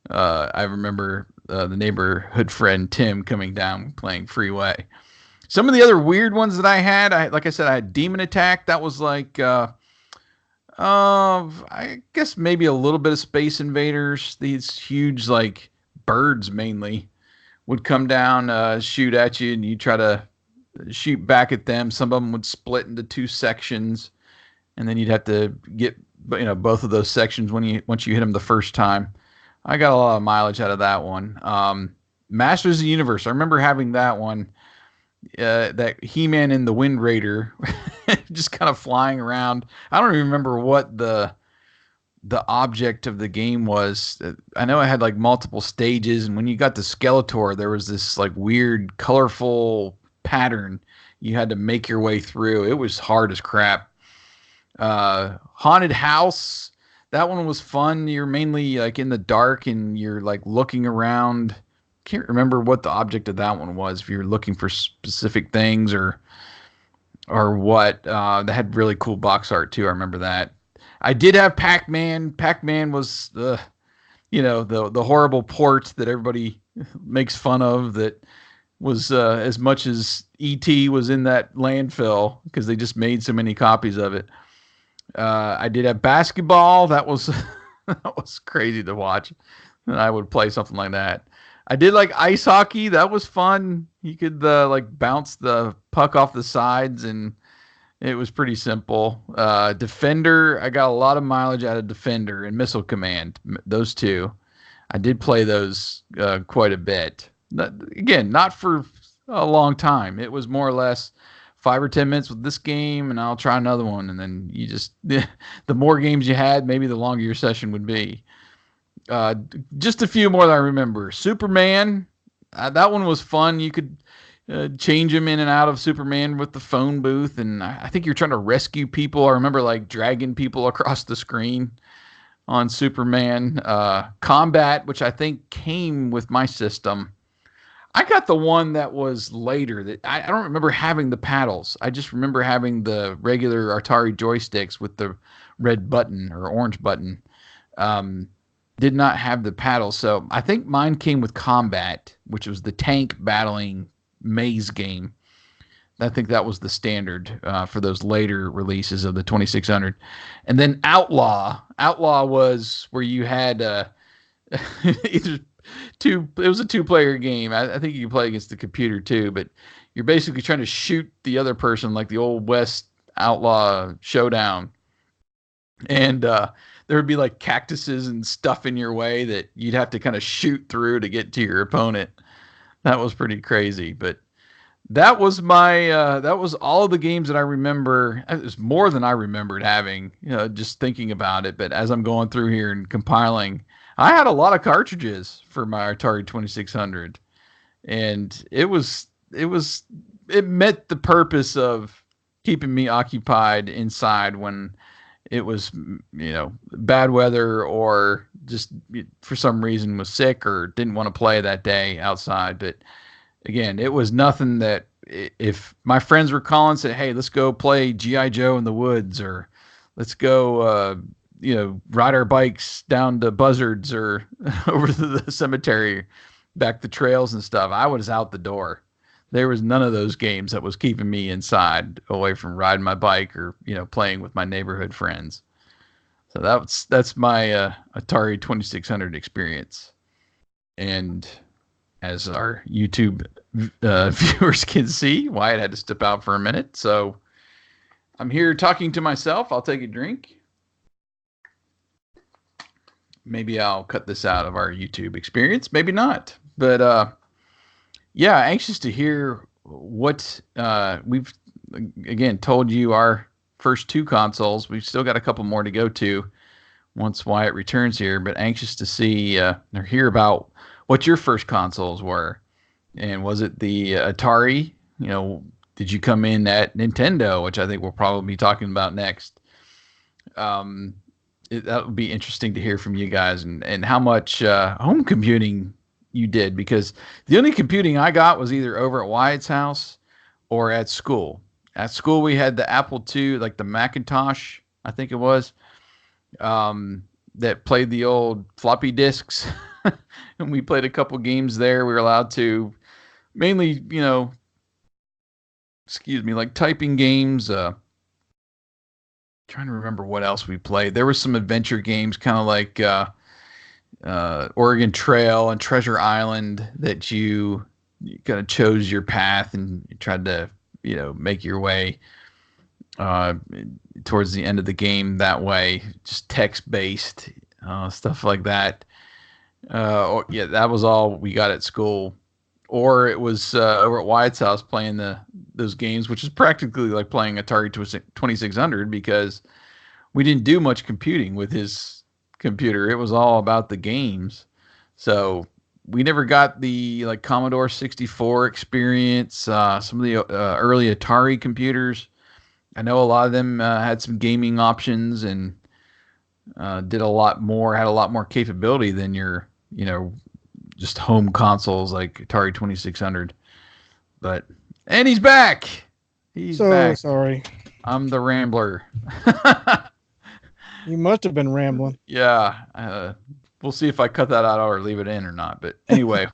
I remember the neighborhood friend Tim coming down playing Freeway. Some of the other weird ones that I had, like I said, I had Demon Attack. That was like, I guess maybe a little bit of Space Invaders. These huge, like, birds mainly would come down, shoot at you, and you try to shoot back at them. Some of them would split into 2 sections, and then you'd have to get, both of those sections once you hit them the first time. I got a lot of mileage out of that one. Masters of the Universe. I remember having that one. That He-Man and the Wind Raider just kind of flying around. I don't even remember what the the object of the game was. I know it had like multiple stages, and when you got to Skeletor, there was this like weird, colorful pattern you had to make your way through. It was hard as crap. Haunted House, that one was fun. You're mainly like in the dark and you're like looking around. Can't remember what the object of that one was. If you're looking for specific things or what. That had really cool box art too. I remember that. I did have Pac-Man. Pac-Man was the horrible port that everybody makes fun of. That was as much as E.T. was in that landfill because they just made so many copies of it. I did have basketball. That was that was crazy to watch. And I would play something like that. I did like ice hockey. That was fun. You could like bounce the puck off the sides, and it was pretty simple. Defender. I got a lot of mileage out of Defender and Missile Command. Those two. I did play those quite a bit. Again, not for a long time. It was more or less 5 or 10 minutes with this game, and I'll try another one. And then you just, the more games you had, maybe the longer your session would be. Just a few more that I remember. Superman, that one was fun. You could change him in and out of Superman with the phone booth, and I think you're trying to rescue people. I remember like dragging people across the screen on Superman. Combat, which I think came with my system. I got the one that was later. That I don't remember having the paddles. I just remember having the regular Atari joysticks with the red button or orange button. Did not have the paddles. So I think mine came with Combat, which was the tank battling maze game. I think that was the standard for those later releases of the 2600. And then Outlaw. Outlaw was where you had either it was a two-player game. I think you can play against the computer too, but you're basically trying to shoot the other person like the old West Outlaw Showdown. And there would be like cactuses and stuff in your way that you'd have to kind of shoot through to get to your opponent. That was pretty crazy, but that was that was all of the games that I remember. It was more than I remembered having, just thinking about it. But as I'm going through here and compiling, I had a lot of cartridges for my Atari 2600, and it met the purpose of keeping me occupied inside when it was, bad weather or just for some reason was sick or didn't want to play that day outside. But again, it was nothing that if my friends were calling and said, hey, let's go play G.I. Joe in the woods, or let's go, ride our bikes down to Buzzards or over to the cemetery, back the trails and stuff, I was out the door. There was none of those games that was keeping me inside away from riding my bike or, playing with my neighborhood friends. So that's my Atari 2600 experience. And as our YouTube viewers can see, Wyatt had to step out for a minute. So I'm here talking to myself. I'll take a drink. Maybe I'll cut this out of our YouTube experience. Maybe not. But yeah, anxious to hear what we've, again, told you our first two consoles. We've still got a couple more to go to once Wyatt returns here, but anxious to see or hear about what your first consoles were. And was it the Atari? Did you come in at Nintendo, which I think we'll probably be talking about next? That would be interesting to hear from you guys and how much home computing you did, because the only computing I got was either over at Wyatt's house or at school. At school, we had the Apple II, like the Macintosh, I think it was, that played the old floppy disks. And we played a couple games there. We were allowed to mainly, like typing games. Trying to remember what else we played. There were some adventure games, kind of like Oregon Trail and Treasure Island, that you kind of chose your path and you tried to, make your way towards the end of the game that way. Just text-based stuff like that. Yeah, that was all we got at school. Or it was over at Wyatt's house playing those games, which is practically like playing Atari 2600 because we didn't do much computing with his computer. It was all about the games. So we never got the like Commodore 64 experience. Some of the early Atari computers. I know a lot of them had some gaming options and did a lot more, had a lot more capability than your, just home consoles like Atari 2600. But and he's back. He's So back. sorry. I'm the Rambler. You must have been rambling. Yeah. We'll see if I cut that out or leave it in or not. But anyway,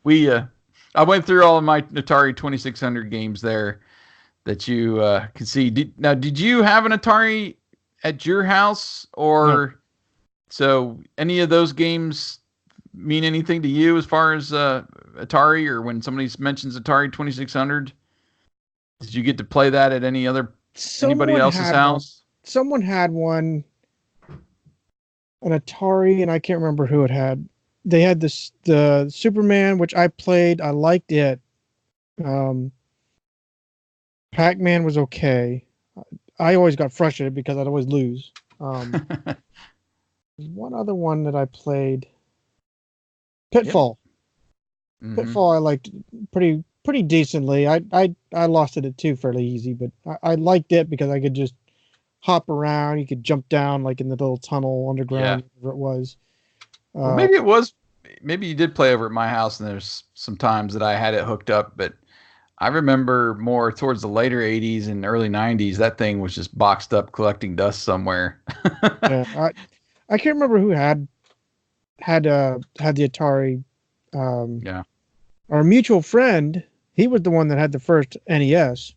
I went through all of my Atari 2600 games there that you can see. Did you have an Atari at your house, or No. so any of those games mean anything to you as far as Atari, or when somebody mentions Atari 2600? Did you get to play that at anybody Someone else's had one. house? Someone had one, an Atari, and I can't remember who it had. They had the Superman, which I played. I liked it. Um, Pac-Man was okay. I always got frustrated because I'd always lose. There's one other one that I played. Pitfall. Yep. Pitfall I liked pretty decently. I lost it at 2 fairly easy, but I liked it because I could just hop around. You could jump down like in the little tunnel underground, whatever it was. Well, maybe you did play over at my house, and there's some times that I had it hooked up, but I remember more towards the later 80s and early 90s, that thing was just boxed up collecting dust somewhere. Yeah, I can't remember who had the Atari. Yeah. Our mutual friend, he was the one that had the first NES.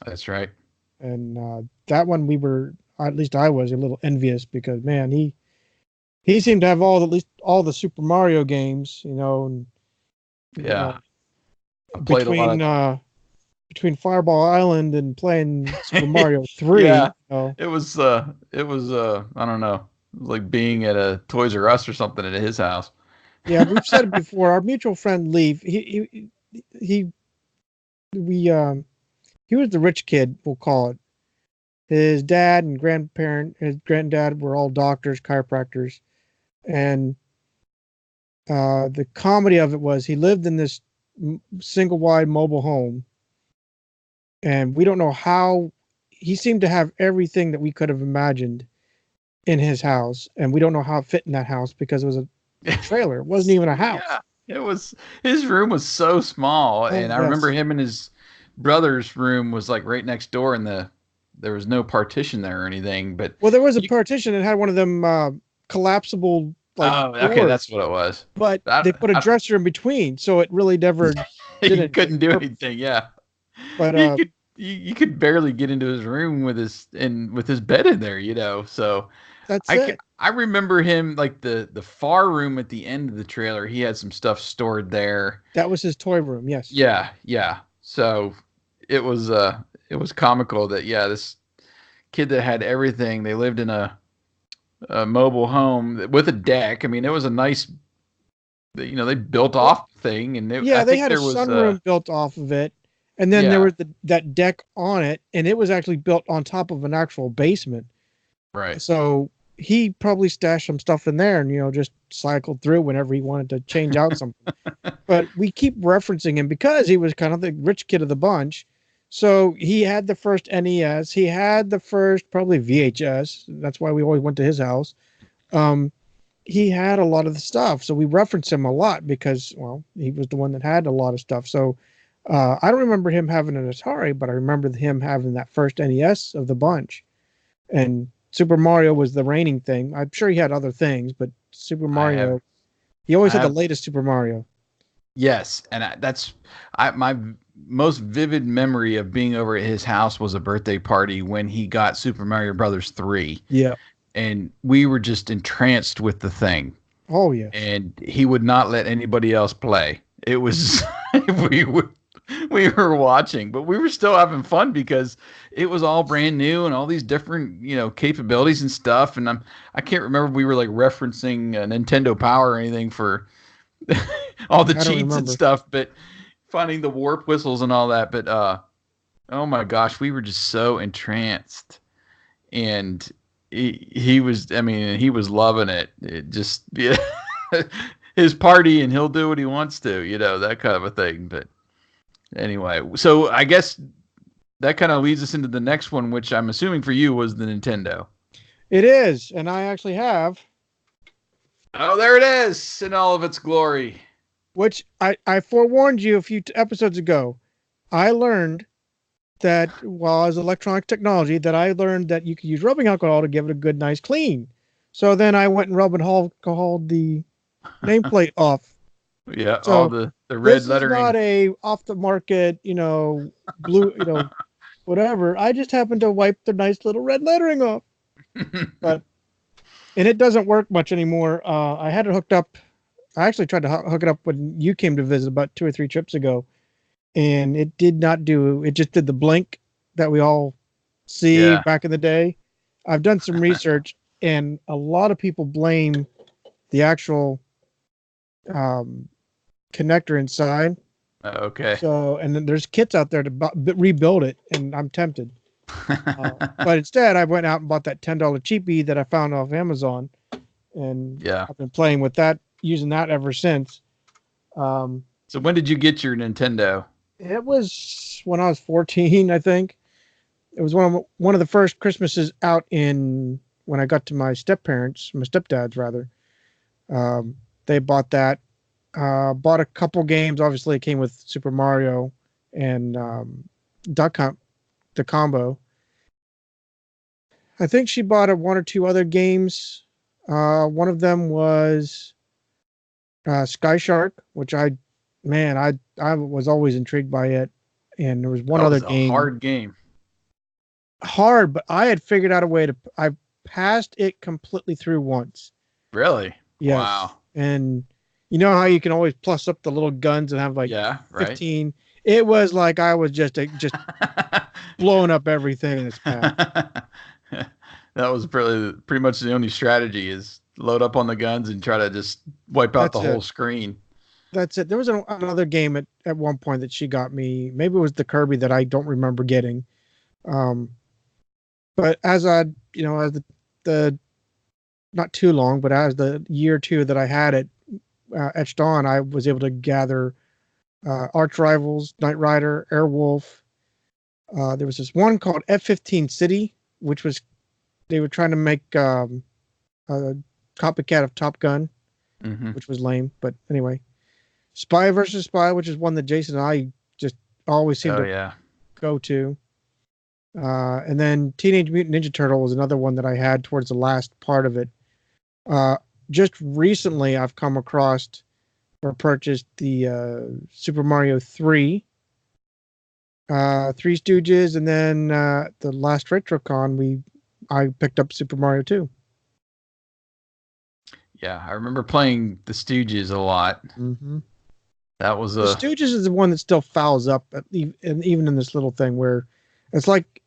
That's right. And that one at least I was a little envious because man, he seemed to have at least all the Super Mario games, and Yeah. I played between Fireball Island and playing Super Mario 3. Yeah. It was I don't know, it was like being at a Toys R Us or something at his house. Yeah, we've said it before. Our mutual friend Leaf, he was the rich kid, we'll call it. His dad and his granddad were all doctors, chiropractors, and the comedy of it was he lived in this single wide mobile home, and we don't know how he seemed to have everything that we could have imagined in his house, and we don't know how it fit in that house because it was a trailer. It wasn't even a house. Yeah, his room was so small, and I remember yes. him and his brother's room was like right next door, and there was no partition there or anything. But there was a partition that had one of them collapsible. Okay, that's what it was. But they put a dresser in between, so it really never you couldn't do anything. Yeah, but you could barely get into his room with his bed in there. So that's it. I remember him like the far room at the end of the trailer. He had some stuff stored there. That was his toy room. Yes. Yeah. So it was comical that this kid that had everything. They lived in a mobile home with a deck. I mean, it was a nice. They built off the thing, and they had a sunroom built off of it, and then there was that deck on it, and it was actually built on top of an actual basement. Right. So he probably stashed some stuff in there and, just cycled through whenever he wanted to change out something. But we keep referencing him because he was kind of the rich kid of the bunch. So he had the first NES. He had the first probably VHS. That's why we always went to his house. He had a lot of the stuff. So we reference him a lot because, well, he was the one that had a lot of stuff. So I don't remember him having an Atari, but I remember him having that first NES of the bunch. And Super Mario was the reigning thing. I'm sure he had other things, but Super Mario, he always had the latest Super Mario. Yes, and my most vivid memory of being over at his house was a birthday party when he got Super Mario Brothers 3. Yeah. And we were just entranced with the thing. Oh, yeah. And he would not let anybody else play. It was we were watching, but we were still having fun because it was all brand new and all these different, capabilities and stuff. And I can't remember if we were like referencing Nintendo Power or anything for all the cheats and stuff, but finding the warp whistles and all that. But oh my gosh, we were just so entranced, and he was. I mean, he was loving it. It just yeah, his party, and he'll do what he wants to. That kind of a thing. But anyway, so I guess that kind of leads us into the next one, which I'm assuming for you was the Nintendo. It is, and I actually have. Oh, there it is in all of its glory. Which I forewarned you a few episodes ago. I learned that while I was electronic technology, that I learned that you could use rubbing alcohol to give it a good, nice clean. So then I went and rubbed alcohol the nameplate off. Yeah, all So the red this lettering. is not a off the market, blue, whatever. I just happened to wipe the nice little red lettering off. But and it doesn't work much anymore. I had it hooked up. I actually tried to hook it up when you came to visit about 2 or 3 trips ago, and it did not do. It just did the blink that we all see Yeah. back in the day. I've done some research, and a lot of people blame the actual connector inside. Okay. So, and then there's kits out there to rebuild it, and I'm tempted. But instead, I went out and bought that $10 cheapie that I found off Amazon, and Yeah. I've been playing with that, using that ever since. So when did you get your Nintendo? It was when I was 14, I think. It was one of the first Christmases out when I got to my stepdad's rather. They bought that. Bought a couple games. Obviously, it came with Super Mario and the combo. I think she bought one or two other games. One of them was Sky Shark, which I was always intrigued by it. And there was one That other was a game. hard game. Hard, but I had figured out a way I passed it completely through once. Really? Yes. Wow. And you know how you can always plus up the little guns and have like 15. It was like I was just blowing up everything in its path. That was pretty much the only strategy is load up on the guns and try to just wipe out the whole screen. That's it. There was another game at one point that she got me. Maybe it was the Kirby that I don't remember getting. But as as the not too long, but as the year or two that I had it etched on, I was able to gather Arch Rivals, Knight Rider, Airwolf. There was this one called F-15 City, which was they were trying to make a copycat of Top Gun, which was lame. But anyway, Spy versus Spy, which is one that Jason and I just always seem to go to. And then Teenage Mutant Ninja Turtle was another one that I had towards the last part of it. Just recently, I've come across or purchased the Super Mario 3, Three Stooges, and then the last RetroCon, I picked up Super Mario 2. Yeah, I remember playing the Stooges a lot. Mm-hmm. That was the Stooges is the one that still fouls up, even in this little thing where it's like,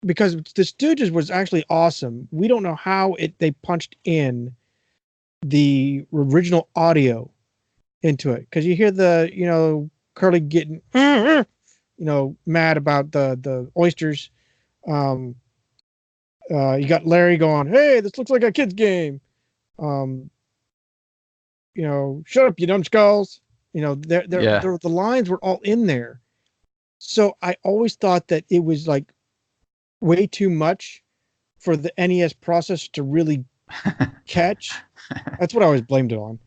because the Stooges was actually awesome. We don't know how they punched in the original audio into it, because you hear the Curly getting mad about the oysters. You got Larry going, "Hey, this looks like a kid's game." Shut up, you numbskulls. The lines were all in there. So I always thought that it was like way too much for the NES processor to really catch. That's what I always blamed it on,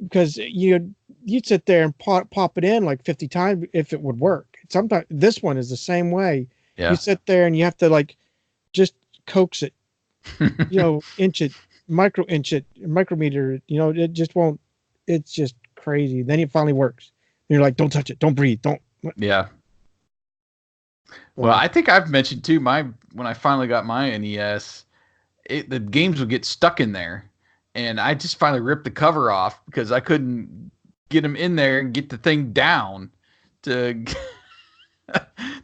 because you'd sit there and pop it in like 50 times if it would work. Sometimes this one is the same way. Yeah. You sit there and you have to like just coax it, inch it, micrometer. It just won't. It's just crazy. Then it finally works. And you're like, don't touch it, don't breathe, don't. Yeah. Well, I think I've mentioned too, when I finally got my NES, the games would get stuck in there, and I just finally ripped the cover off because I couldn't get them in there and get the thing down to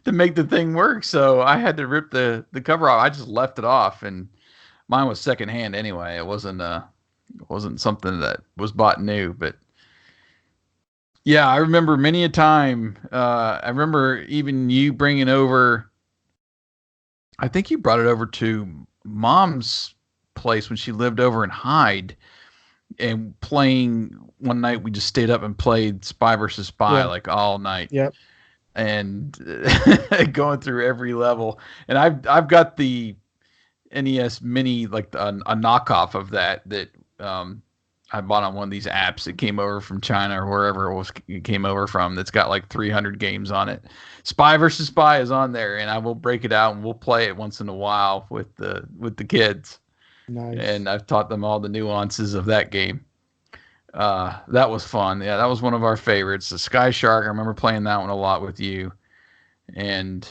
to make the thing work. So I had to rip the cover off. I just left it off, and mine was secondhand anyway. It wasn't something that was bought new, but yeah, I remember many a time. I remember even you bringing over. I think you brought it over to mom's place when she lived over in Hyde, and playing one night. We just stayed up and played Spy versus Spy Yeah. like all night, Yep. and going through every level. And I've got the NES Mini, like a knockoff of that I bought on one of these apps that came over from China or wherever it came over from. That's got like 300 games on it. Spy versus Spy is on there, and I will break it out and we'll play it once in a while with the kids. Nice. And I've taught them all the nuances of that game. That was fun. Yeah, that was one of our favorites. The Sky Shark. I remember playing that one a lot with you, and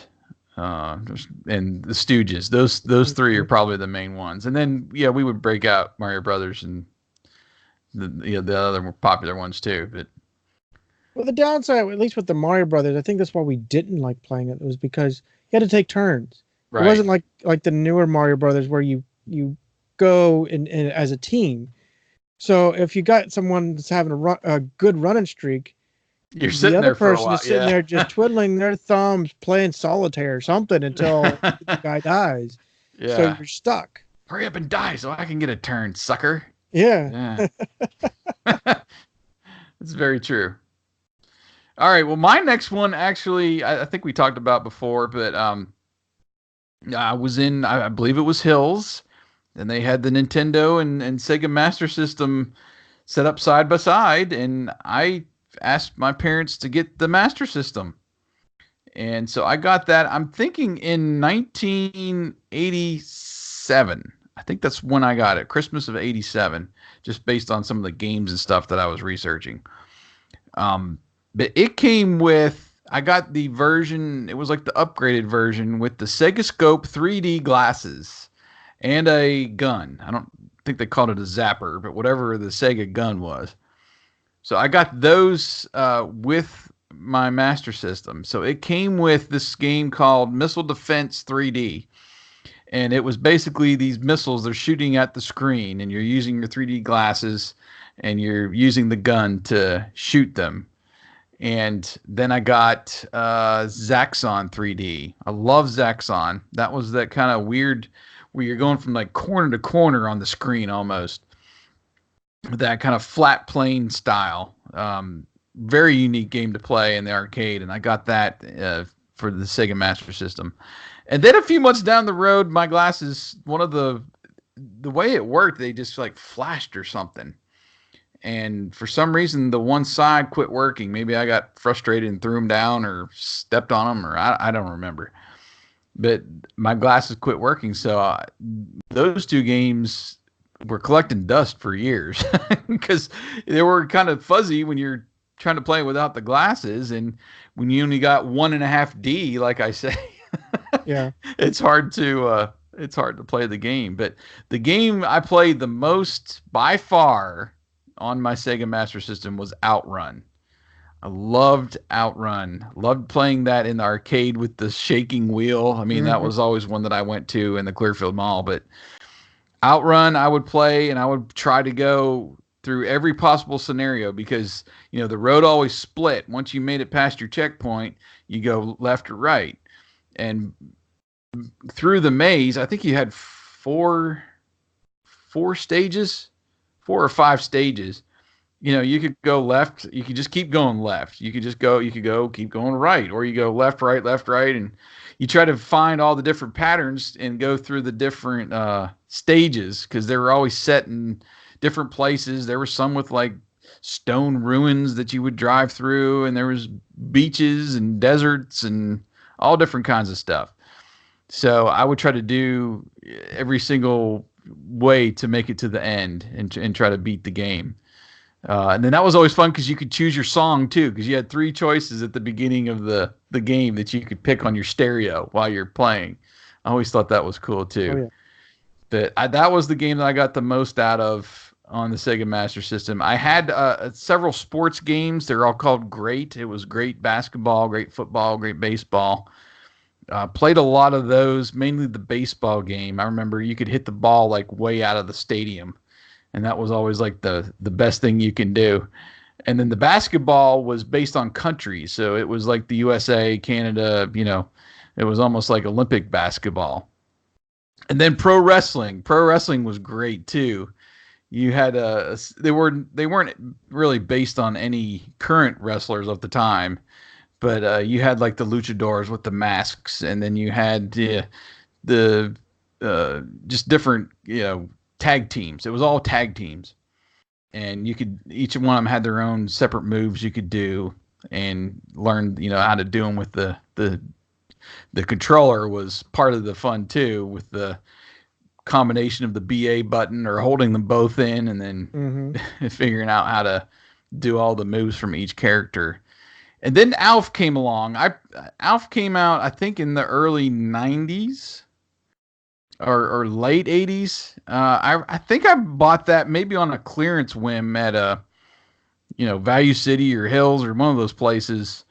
the Stooges. Those three are probably the main ones. And then yeah, we would break out Mario Brothers and the other more popular ones too. But well, the downside, at least with the Mario Brothers, I think that's why we didn't like playing it. It was because you had to take turns. right. It wasn't like the newer Mario Brothers where you go in as a team. So if you got someone that's having a good running streak, You're sitting there for a while. The other person is sitting there just twiddling their thumbs, playing solitaire or something until the guy dies. Yeah. So you're stuck. Hurry up and die so I can get a turn, sucker. Yeah. It's very true. All right. Well, my next one, actually, I think we talked about before, but I was in, I believe it was Hills, and they had the Nintendo and Sega Master System set up side by side, and I asked my parents to get the Master System. And so I got that, I'm thinking in 1987. I think that's when I got it, Christmas of 87, just based on some of the games and stuff that I was researching. But it came with, I got the version, it was like the upgraded version with the Sega Scope 3D glasses and a gun. I don't think they called it a zapper, but whatever the Sega gun was. So I got those with my Master System. So it came with this game called Missile Defense 3D. And it was basically these missiles they're shooting at the screen, and you're using your 3D glasses, and you're using the gun to shoot them. And then I got Zaxxon 3D. I love Zaxxon. That was that kind of weird where you're going from like corner to corner on the screen almost. That kind of flat plane style. Very unique game to play in the arcade, and I got that for the Sega Master System. And then a few months down the road, my glasses, one of the way it worked, they just like flashed or something. And for some reason, the one side quit working. Maybe I got frustrated and threw them down or stepped on them, or I don't remember. But my glasses quit working. So those two games were collecting dust for years because they were kind of fuzzy when you're trying to play without the glasses. And when you only got 1.5D, like I say, yeah, it's hard to play the game. But the game I played the most by far on my Sega Master System was Outrun. I loved Outrun. Loved playing that in the arcade with the shaking wheel. I mean, that was always one that I went to in the Clearfield Mall. But Outrun, I would play, and I would try to go through every possible scenario because, you know, the road always split. Once you made it past your checkpoint, you go left or right. And through the maze, I think you had four stages, 4 or 5 stages. You know, you could go left. You could just keep going left. You could keep going right, or you go left, right, and you try to find all the different patterns and go through the different stages because they were always set in different places. There were some with like stone ruins that you would drive through, and there was beaches and deserts and all different kinds of stuff. So I would try to do every single way to make it to the end and try to beat the game. And then that was always fun because you could choose your song too, because you had 3 choices at the beginning of the game that you could pick on your stereo while you're playing. I always thought that was cool too. Oh, yeah. But that was the game that I got the most out of on the Sega Master System. I had several sports games. They're all called Great. It was Great Basketball, Great Football, Great Baseball. Played a lot of those, mainly the baseball game. I remember you could hit the ball like way out of the stadium, and that was always like the best thing you can do. And then the basketball was based on countries, so it was like the USA, Canada, you know, it was almost like Olympic basketball. And then pro wrestling. Pro wrestling was great too. You had they weren't really based on any current wrestlers of the time, but you had like the luchadors with the masks, and then you had the just different tag teams. It was all tag teams, and you could each one of them had their own separate moves you could do and learn how to do them with the controller was part of the fun too, with the combination of the BA button or holding them both in and then figuring out how to do all the moves from each character. And then Alf came along. Alf came out, I think, in the early 90s or late 80s. I think I bought that maybe on a clearance whim at a Value City or Hills or one of those places.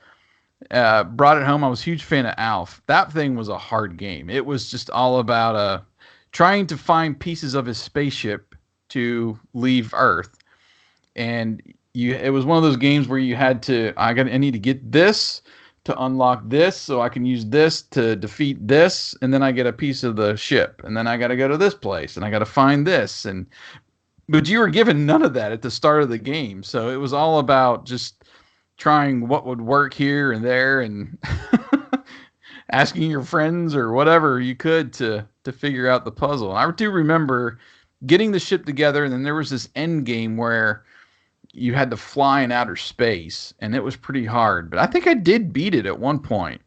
Brought it home. I was a huge fan of Alf. That thing was a hard game. It was just all about trying to find pieces of his spaceship to leave Earth. And it was one of those games where you had to, I need to get this to unlock this so I can use this to defeat this, and then I get a piece of the ship, and then I got to go to this place and I got to find this. But you were given none of that at the start of the game. So it was all about just trying what would work here and there and asking your friends or whatever you could to figure out the puzzle. And I do remember getting the ship together, and then there was this end game where you had to fly in outer space, and it was pretty hard. But I think I did beat it at one point.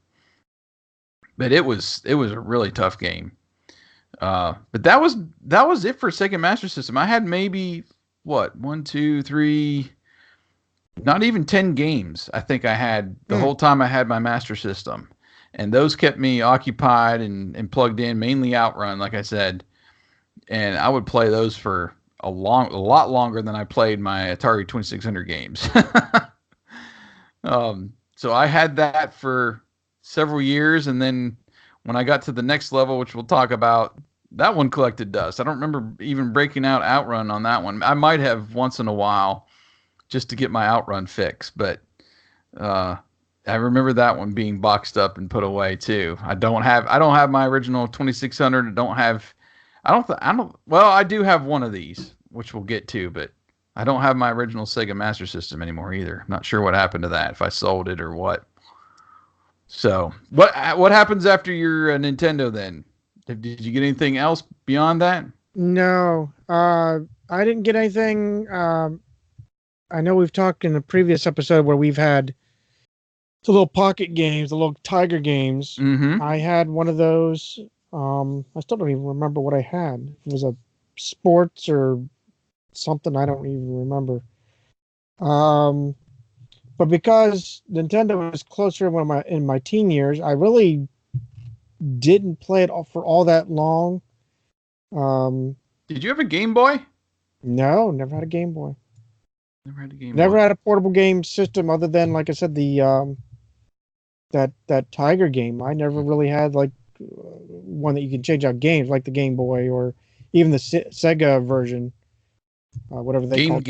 But it was a really tough game. But that was it for Sega Master System. I had maybe 1, 2, 3, not even 10 games. I think I had the whole time I had my Master System. And those kept me occupied and plugged in, mainly Outrun, like I said. And I would play those for a lot longer than I played my Atari 2600 games. So I had that for several years. And then when I got to the next level, which we'll talk about, that one collected dust. I don't remember even breaking out Outrun on that one. I might have once in a while just to get my Outrun fix. But I remember that one being boxed up and put away too. I don't have my original 2600. I do have one of these, which we'll get to, but I don't have my original Sega Master System anymore either. I'm not sure what happened to that, if I sold it or what. So what happens after your Nintendo then? Did you get anything else beyond that? No, I didn't get anything. I know we've talked in a previous episode where we've had the little pocket games, the little Tiger games. Mm-hmm. I had one of those. I still don't even remember what I had. It was a sports or something. I don't even remember. But because Nintendo was closer in my teen years, I really didn't play it for all that long. Did you have a Game Boy? No, never had a Game Boy. Never had a Game Never Boy. had a portable game system other than, like I said, the that Tiger game. I never really had like one that you can change out games, like the Game Boy or even the Sega version, whatever they call it.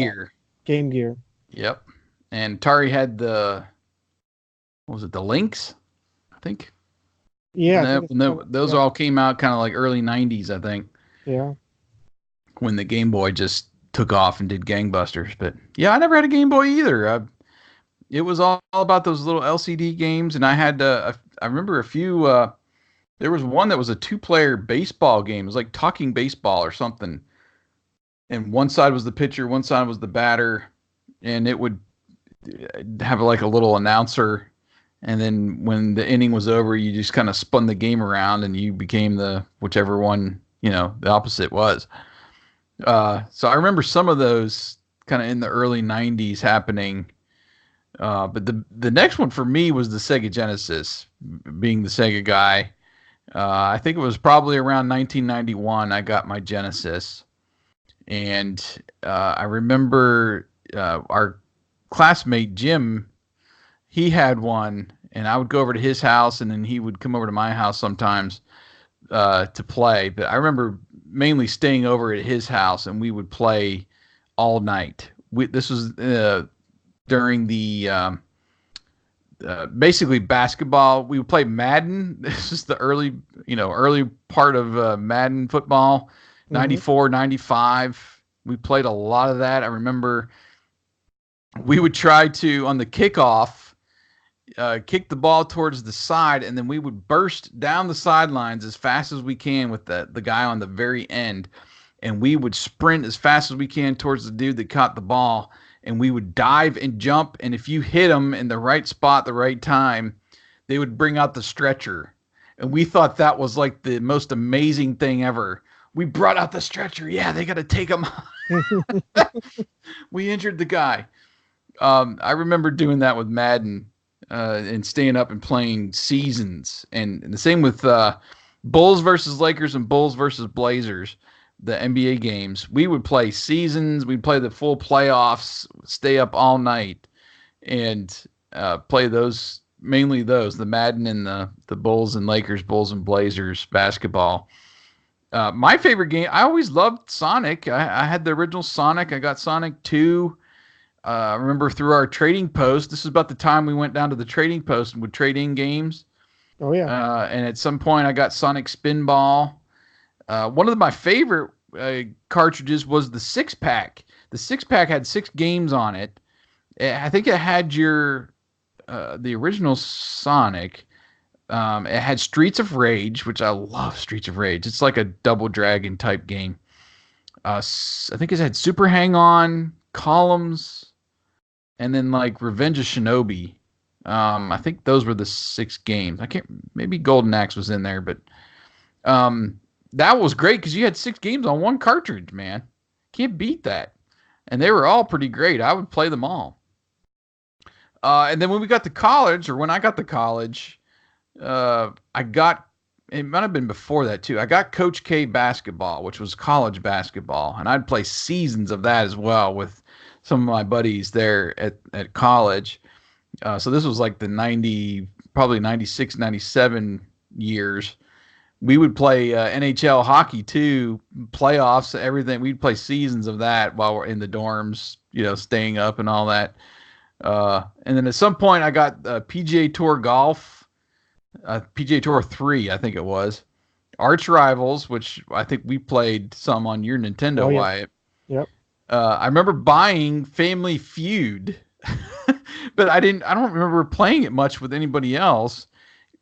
Game Gear. Yep. And Atari had the, what was it, the Lynx, I think? Yeah. Those all came out kind of like early 90s, I think. Yeah. When the Game Boy just took off and did gangbusters. But yeah, I never had a Game Boy either. It was all about those little LCD games, and I had I remember a few. There was one that was a 2-player baseball game. It was like Talking Baseball or something. And one side was the pitcher, one side was the batter, and it would have like a little announcer. And then when the inning was over, you just kind of spun the game around, and you became the whichever one the opposite was. So I remember some of those kind of in the early 90s happening. But the next one for me was the Sega Genesis, being the Sega guy. I think it was probably around 1991 I got my Genesis. And I remember our classmate Jim, he had one, and I would go over to his house, and then he would come over to my house sometimes to play. But I remember mainly staying over at his house, and we would play all night. This was during the basically basketball. We would play Madden. This is the early part of Madden football, Mm-hmm. 94, 95. We played a lot of that. I remember we would try to, on the kickoff, kick the ball towards the side, and then we would burst down the sidelines as fast as we can with the guy on the very end. And we would sprint as fast as we can towards the dude that caught the ball. And we would dive and jump. And if you hit them in the right spot, the right time, they would bring out the stretcher. And we thought that was like the most amazing thing ever. We brought out the stretcher. Yeah, they got to take him. We injured the guy. I remember doing that with Madden and staying up and playing seasons. And the same with Bulls versus Lakers and Bulls versus Blazers, the NBA games. We would play seasons. We'd play the full playoffs, stay up all night, and play those, mainly those, the Madden and the Bulls and Lakers, Bulls and Blazers basketball. My favorite game, I always loved Sonic. I had the original Sonic. I got Sonic 2. I remember through our trading post, this is about the time we went down to the trading post and would trade in games. Oh, yeah. And at some point, I got Sonic Spinball. One of my favorite cartridges was the 6-pack. The 6-pack had 6 games on it. I think it had the original Sonic. It had Streets of Rage, which I love Streets of Rage. It's like a Double Dragon type game. I think it had Super Hang-On, Columns, and then like Revenge of Shinobi. I think those were the 6 games. Maybe Golden Axe was in there, but that was great because you had 6 games on one cartridge, man. Can't beat that. And they were all pretty great. I would play them all. And then when we got to college, or when I got to college, it might have been before that too. I got Coach K basketball, which was college basketball, and I'd play seasons of that as well with some of my buddies there at college. So this was like the probably 96, 97 years. We would play NHL hockey too, playoffs, everything. We'd play seasons of that while we're in the dorms, staying up and all that. And then at some point I got PGA Tour golf, PGA Tour 3, I think it was. Arch Rivals, which I think we played some on your Nintendo, yeah. Wyatt. Yep. I remember buying Family Feud, but I don't remember playing it much with anybody else.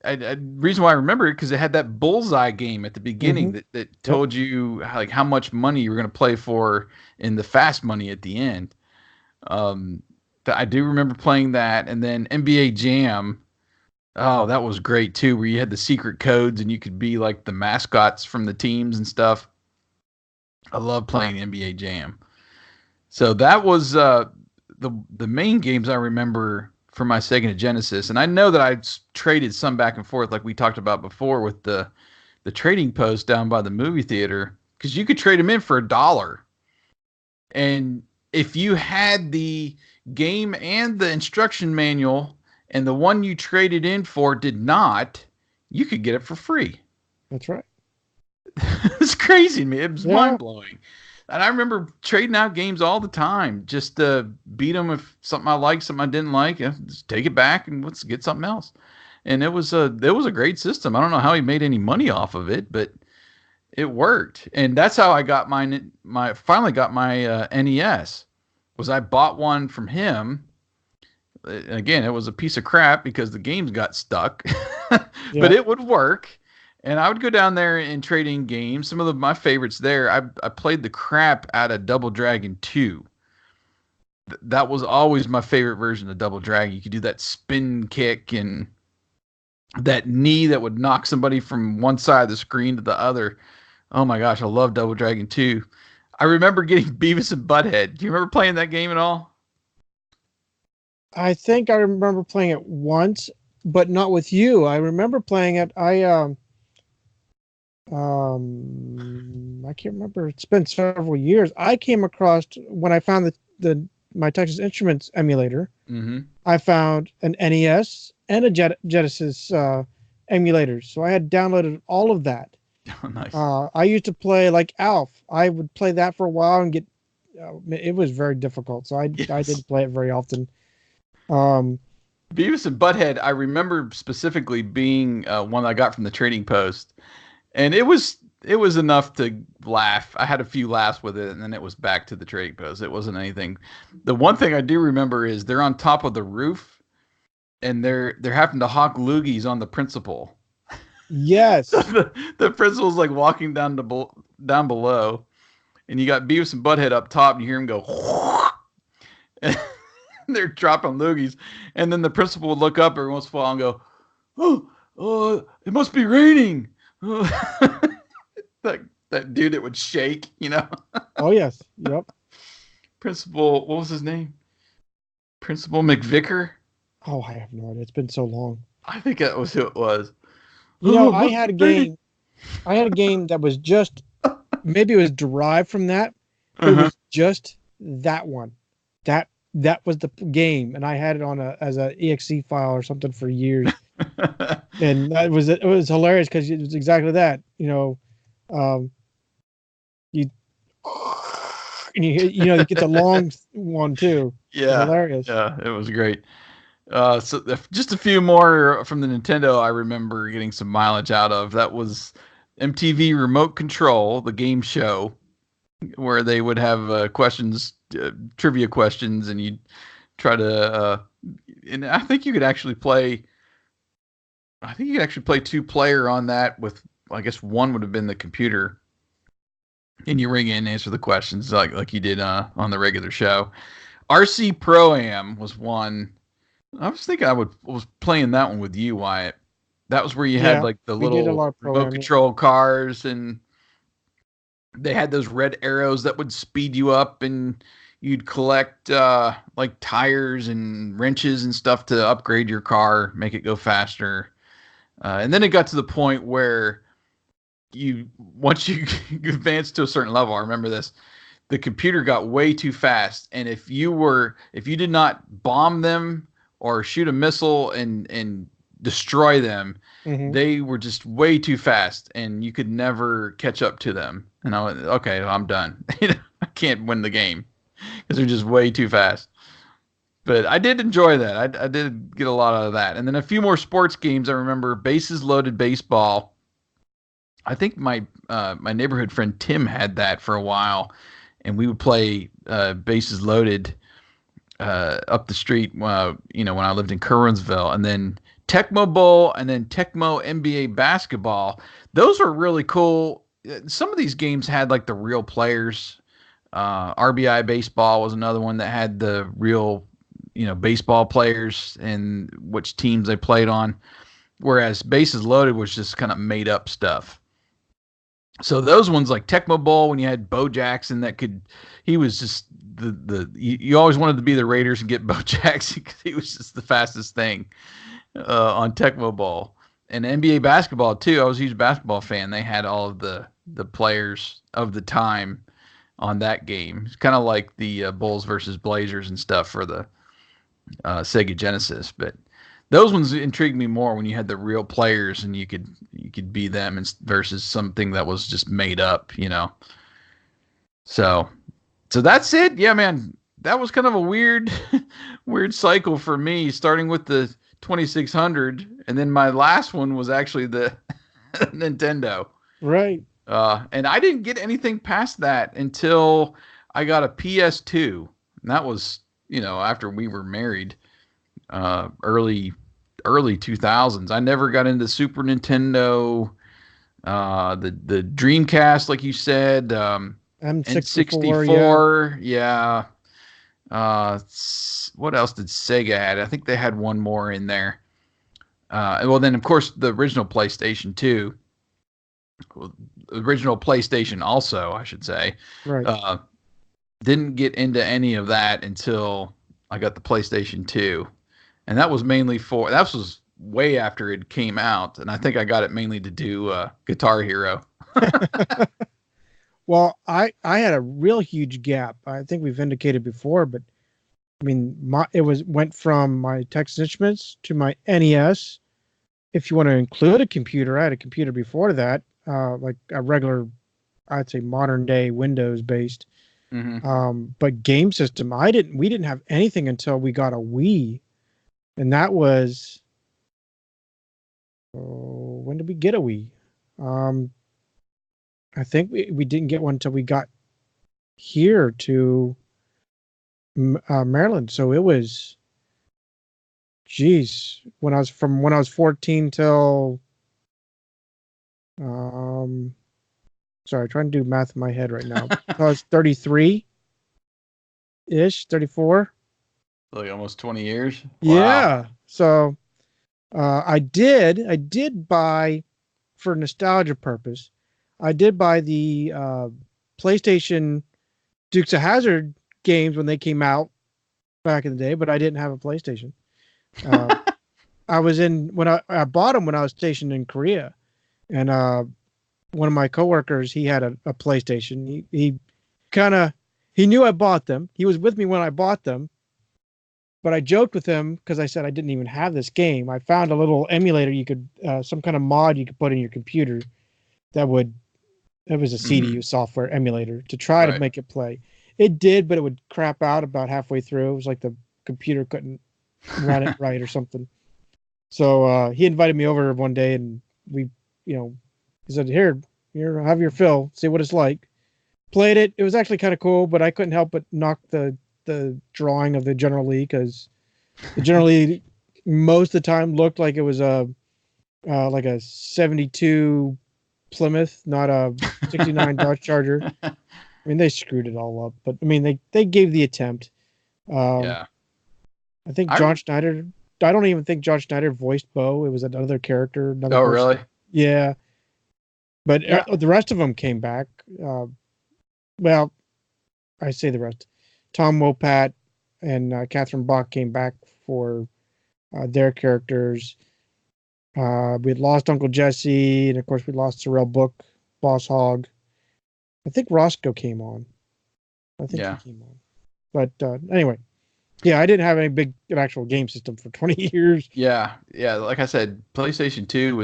Reason why I remember it because it had that bullseye game at the beginning that told you like how much money you were going to play for in the fast money at the end. I do remember playing that, and then NBA Jam. Oh, that was great too, where you had the secret codes and you could be like the mascots from the teams and stuff. I love playing NBA Jam. So that was the main games I remember for my Sega Genesis, and I know that I traded some back and forth, like we talked about before, with the trading post down by the movie theater, because you could trade them in for $1, and if you had the game and the instruction manual, and the one you traded in for did not, you could get it for free. That's right. It's crazy to me. It was mind blowing. And I remember trading out games all the time just to beat them if something I liked, something I didn't like. Just take it back and let's get something else. And it was a great system. I don't know how he made any money off of it, but it worked. And that's how I got finally got my NES. Was I bought one from him. Again, it was a piece of crap because the games got stuck, but it would work. And I would go down there and trade in games. Some of my favorites there, I played the crap out of Double Dragon 2. That was always my favorite version of Double Dragon. You could do that spin kick and that knee that would knock somebody from one side of the screen to the other. Oh my gosh, I love Double Dragon 2. I remember getting Beavis and Butthead. Do you remember playing that game at all? I think I remember playing it once, but not with you. I remember playing it. I can't remember. It's been several years. I came across when I found my Texas Instruments emulator. Mm-hmm. I found an NES and a Genesis emulators. So I had downloaded all of that. Oh, nice. I used to play like Alf. I would play that for a while and get. It was very difficult, so I didn't play it very often. Beavis and Butthead, I remember specifically being one I got from the Trading Post, and it was enough to laugh. I had a few laughs with it, and then it was back to the Trading Post. It wasn't anything. The one thing I do remember is they're on top of the roof, and they're having to hawk loogies on the principal. Yes. The principal's like walking down below, and you got Beavis and Butthead up top, and you hear him go. And they're dropping loogies, and then the principal would look up every once in a while and go, "Oh, it must be raining." that dude that would shake, Oh yes. Yep. Principal, what was his name? Principal McVicker. Oh, I have no idea. It's been so long. I think that was who it was. I Must had a be raining. game. I had a game that was just maybe it was derived from that, but it Uh-huh. was just that one. That was the game, and I had it on as a exe file or something for years. And it was hilarious because it was exactly that. Um, you you get the long one too. Yeah, Hilarious. yeah, it was great. So just a few more from the Nintendo I remember getting some mileage out of. That was MTV Remote Control, the game show, where they would have questions, trivia questions, and you'd try to. And I think you could actually play. I think you could actually play two-player on that with. I guess one would have been the computer, and you ring in and answer the questions like you did on the regular show. RC Pro Am was one. I was thinking was playing that one with you, Wyatt. That was where you had Yeah, like the we did a little lot of remote programming. control cars, and they had those red arrows that would speed you up, and you'd collect like tires and wrenches and stuff to upgrade your car, make it go faster. And then it got to the point where once you advanced to a certain level, I remember this, the computer got way too fast, and if you did not bomb them or shoot a missile and destroy them, Hmm. they were just way too fast, and you could never catch up to them. And I went, okay, I'm done. I can't win the game because they're just way too fast. But I did enjoy that. I did get a lot out of that, and then a few more sports games. I remember Bases Loaded Baseball. I think my neighborhood friend Tim had that for a while, and we would play Bases Loaded up the street. When I lived in Curwensville, and then Tecmo Bowl, and then Tecmo NBA Basketball. Those were really cool. Some of these games had like the real players. RBI Baseball was another one that had the real, baseball players and which teams they played on. Whereas Bases Loaded was just kind of made up stuff. So those ones like Tecmo Bowl, when you had Bo Jackson, he was just you always wanted to be the Raiders and get Bo Jackson because he was just the fastest thing on Tecmo Bowl. And NBA basketball too. I was a huge basketball fan. They had all of the players of the time on that game. It's kind of like the Bulls versus Blazers and stuff for the Sega Genesis, but those ones intrigued me more when you had the real players and you could be them versus something that was just made up. So that's it. Yeah, man, that was kind of a weird weird cycle for me, starting with the 2600, and then my last one was actually the Nintendo. Right. And I didn't get anything past that until I got a PS2. And that was, after we were married, early 2000s. I never got into Super Nintendo, the Dreamcast, like you said, M64. Yeah. N64. Yeah. What else did Sega had? I think they had one more in there. Well, then of course the original PlayStation 2. Original PlayStation also, I should say. Right. Uh, didn't get into any of that until I got the PlayStation 2. And that was that was way after it came out. And I think I got it mainly to do Guitar Hero. Well, I had a real huge gap. I think we've indicated before, but I mean, went from my Texas Instruments to my NES. If you want to include a computer, I had a computer before that, like a regular, I'd say modern day Windows based. Mm-hmm. But game system, we didn't have anything until we got a Wii. and that was when did we get a Wii? I think we didn't get one until we got here to Maryland. So it was, geez, when I was 14 till sorry, trying to do math in my head right now. I was 33 ish, 34. Like almost 20 years. Wow. Yeah. So I did buy, for nostalgia purpose, I did buy the PlayStation Dukes of Hazzard games when they came out back in the day, but I didn't have a PlayStation. I was when I bought them when I was stationed in Korea, and one of my coworkers, he had a PlayStation. He knew I bought them. He was with me when I bought them, but I joked with him because I said I didn't even have this game. I found a little emulator you could, some kind of mod you could put in your computer it was a CD software emulator to try to make it play. It did, but it would crap out about halfway through. It was like the computer couldn't run it right or something. So he invited me over one day, and we, he said, here, have your fill, see what it's like. Played it. It was actually kind of cool, but I couldn't help but knock the drawing of the General Lee, because the General Lee most of the time looked like it was like a 72 Plymouth, not a 69 Dodge Charger. I mean, they screwed it all up, but I mean, they gave the attempt. Yeah. I think John Schneider, I don't even think John Schneider voiced Bo. It was another character. Another person. Really? Yeah. But the rest of them came back. Well, I say the rest. Tom Wopat and Catherine Bach came back for their characters. We had lost Uncle Jesse, and of course we lost Sorrel Book, Boss Hog. I think Roscoe came on. I think he came on. But anyway, yeah, I didn't have an actual game system for 20 years. Yeah. Like I said, PlayStation 2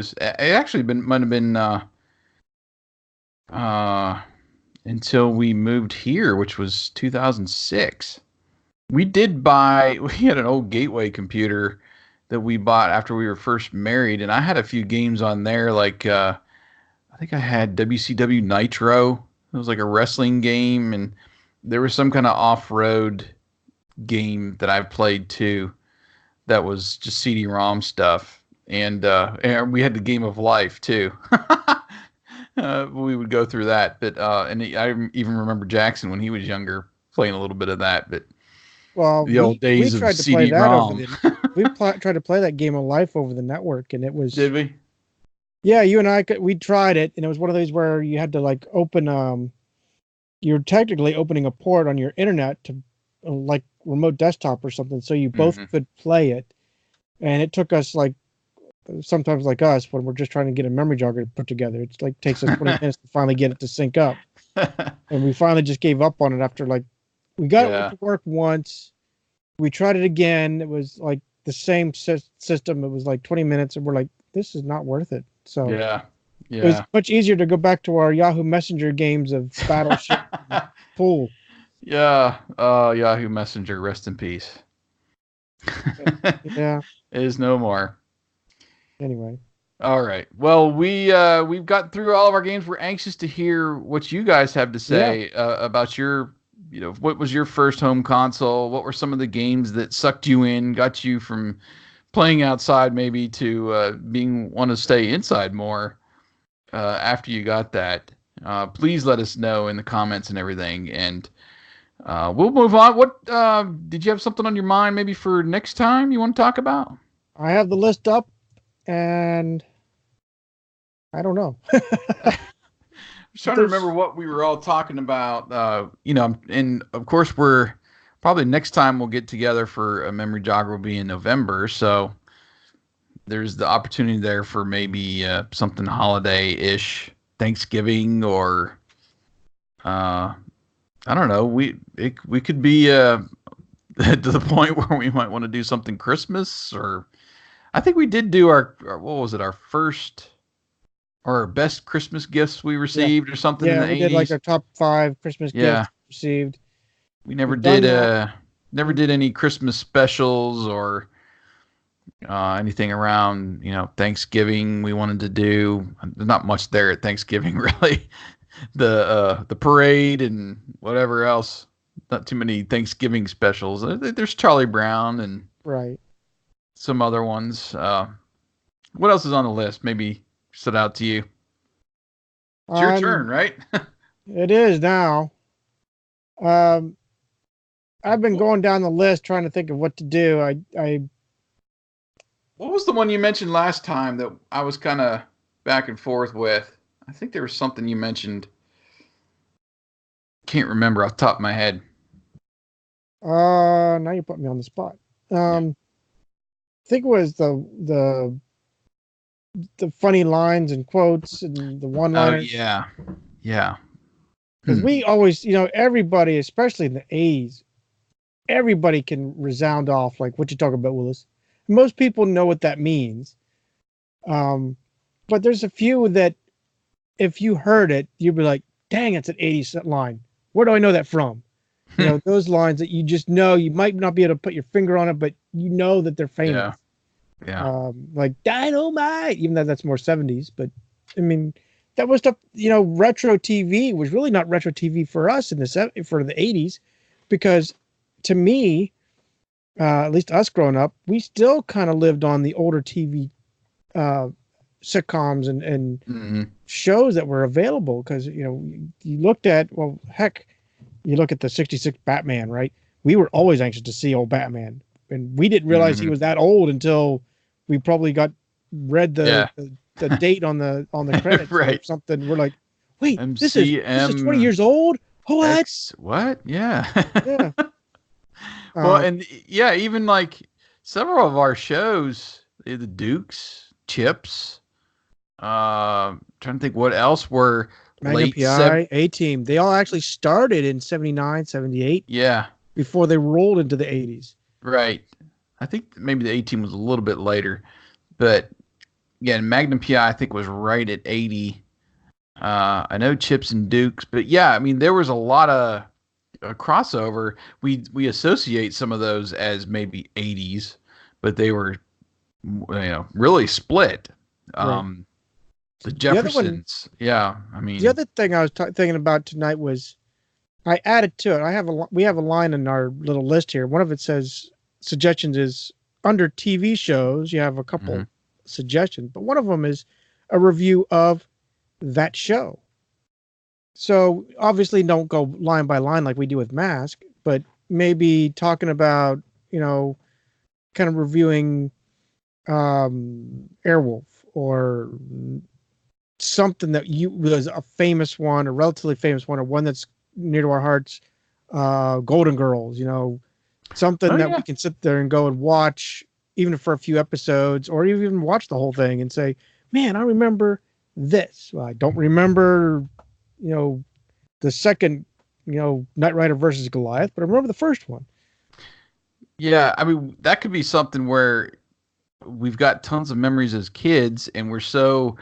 might have been until we moved here, which was 2006. We had an old Gateway computer that we bought after we were first married, and I had a few games on there, like I think I had WCW Nitro. It was like a wrestling game, and there was some kind of off-road game that I played too that was just CD-ROM stuff, and we had the Game of Life too. We would go through that, but I even remember Jackson when he was younger playing a little bit of that. But the old days of CD-ROM. We tried to play that Game of Life over the network, and it was. Did we? Yeah, you and I we tried it, and it was one of those where you had to like open. You're technically opening a port on your internet to like remote desktop or something, so you both could play it, and it took us like. Sometimes like us, when we're just trying to get a memory jogger to put together, it's like takes us 20 minutes to finally get it to sync up. And we finally just gave up on it after we got it to work once. We tried it again. It was like the same system. It was like 20 minutes, and we're like, this is not worth it. So it was much easier to go back to our Yahoo Messenger games of Battleship Pool. Yeah. Yahoo Messenger, rest in peace. Yeah. It is no more. Anyway. All right. Well, we've got through all of our games. We're anxious to hear what you guys have to say about your, what was your first home console? What were some of the games that sucked you in, got you from playing outside maybe to want to stay inside more after you got that? Please let us know in the comments and everything, and we'll move on. What did you have something on your mind maybe for next time you want to talk about? I have the list up. And I don't know. I'm trying to remember what we were all talking about. And of course we're probably next time we'll get together for a memory jogger will be in November. So there's the opportunity there for maybe something holiday-ish, Thanksgiving, or I don't know. We could be to the point where we might want to do something Christmas, or I think we did do our what was it, our first or our best Christmas gifts we received or something in the 80s. Yeah, we did like our top 5 Christmas gifts received. We never did any Christmas specials or anything around, Thanksgiving we wanted to do. There's not much there at Thanksgiving, really. The parade and whatever else. Not too many Thanksgiving specials. There's Charlie Brown and Right. some other ones. What else is on the list? Maybe stood out to you. It's your turn, right? It is now. Um, I've been going down the list trying to think of what to do. What was the one you mentioned last time that I was kind of back and forth with? I think there was something you mentioned. Can't remember off the top of my head. Now you put me on the spot. I think it was the funny lines and quotes and the one-liners. Oh yeah. Because we always, everybody, especially in the 80s, everybody can resound off like what you talking about, Willis. Most people know what that means. But there's a few that if you heard it, you'd be like, dang, it's an 80s line. Where do I know that from? Those lines that you just know, you might not be able to put your finger on it, but you know that they're famous. Yeah. Like Dynamite, even though that's more 70s. But I mean, that was stuff, retro TV was really not retro TV for us for the 80s, because to me, at least us growing up, we still kind of lived on the older TV sitcoms and shows that were available. Because, you looked at, well, heck, you look at the 66 Batman, right? We were always anxious to see old Batman. And we didn't realize he was that old until we probably read the date on the credits right. or something. We're like, wait, MCM, this is 20 years old? What? What? Yeah. Yeah. Well, and even like several of our shows, the Dukes, Chips, trying to think what else were Magnum PI, A-Team. They all actually started in 79, 78. Yeah. Before they rolled into the 80s. Right. I think maybe the A-Team was a little bit later. But, yeah, Magnum PI, I think, was right at 80. I know Chips and Dukes. But, yeah, I mean, there was a lot of crossover. We associate some of those as maybe 80s. But they were, really split. Right. The Jeffersons. I mean. The other thing I was thinking about tonight was I added to it. We have a line in our little list here. One of it says suggestions is under TV shows. You have a couple suggestions, but one of them is a review of that show. So obviously don't go line by line like we do with Mask, but maybe talking about, kind of reviewing Airwolf or something that was a famous one, a relatively famous one, or one that's near to our hearts, Golden Girls, something that we can sit there and go and watch even for a few episodes, or even watch the whole thing and say, man, I remember this. Well, I don't remember, the second, Knight Rider versus Goliath, but I remember the first one. Yeah. I mean, that could be something where we've got tons of memories as kids and we're so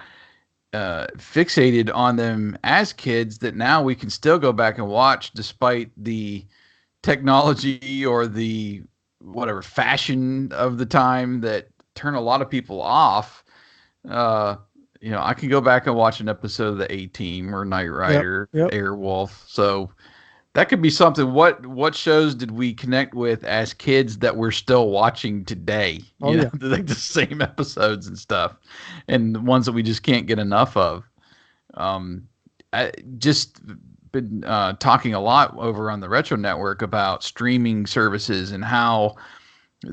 fixated on them as kids that now we can still go back and watch despite the technology or the whatever fashion of the time that turn a lot of people off. I can go back and watch an episode of the A-Team or Knight Rider, Airwolf. So that could be something. What shows did we connect with as kids that we're still watching today? Like the same episodes and stuff, and the ones that we just can't get enough of. I just been talking a lot over on the Retro Network about streaming services and how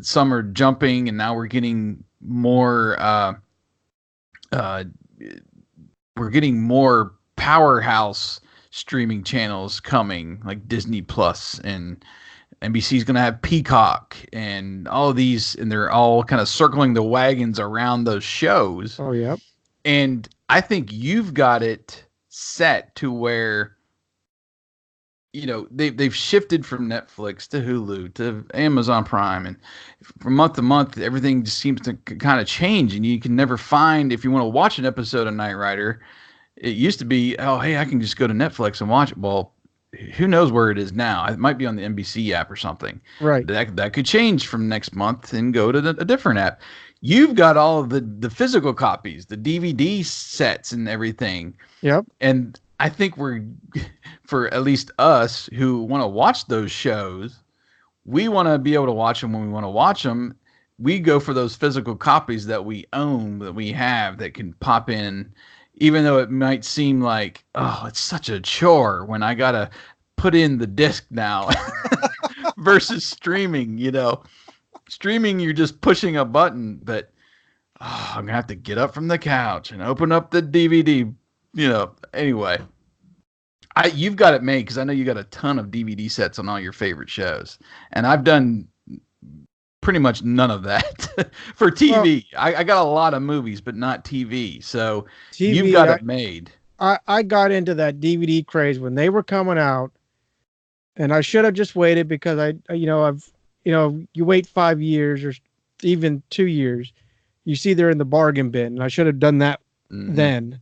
some are jumping, and now we're getting more. We're getting more powerhouse streaming channels coming, like Disney Plus, and NBC's going to have Peacock and all of these, and they're all kind of circling the wagons around those shows. Oh, yeah. And I think you've got it set to where, they've shifted from Netflix to Hulu to Amazon Prime, and from month to month, everything just seems to kind of change, and you can never find, if you want to watch an episode of Knight Rider, it used to be, oh, hey, I can just go to Netflix and watch it. Well, who knows where it is now? It might be on the NBC app or something. Right. That could change from next month and go to a different app. You've got all of the physical copies, the DVD sets and everything. Yep. And I think we're, for at least us who want to watch those shows, we want to be able to watch them when we want to watch them. We go for those physical copies that we own, that we have, that can pop in, even though it might seem like, oh, it's such a chore when I got to put in the disc now versus streaming, Streaming, you're just pushing a button, but I'm going to have to get up from the couch and open up the DVD, Anyway, you've got it made because I know you got a ton of DVD sets on all your favorite shows. And I've done pretty much none of that for TV. Well, I got a lot of movies, but not TV. So TV, you've got it made. I got into that DVD craze when they were coming out, and I should have just waited because you wait 5 years or even 2 years, you see they're in the bargain bin, and I should have done that then.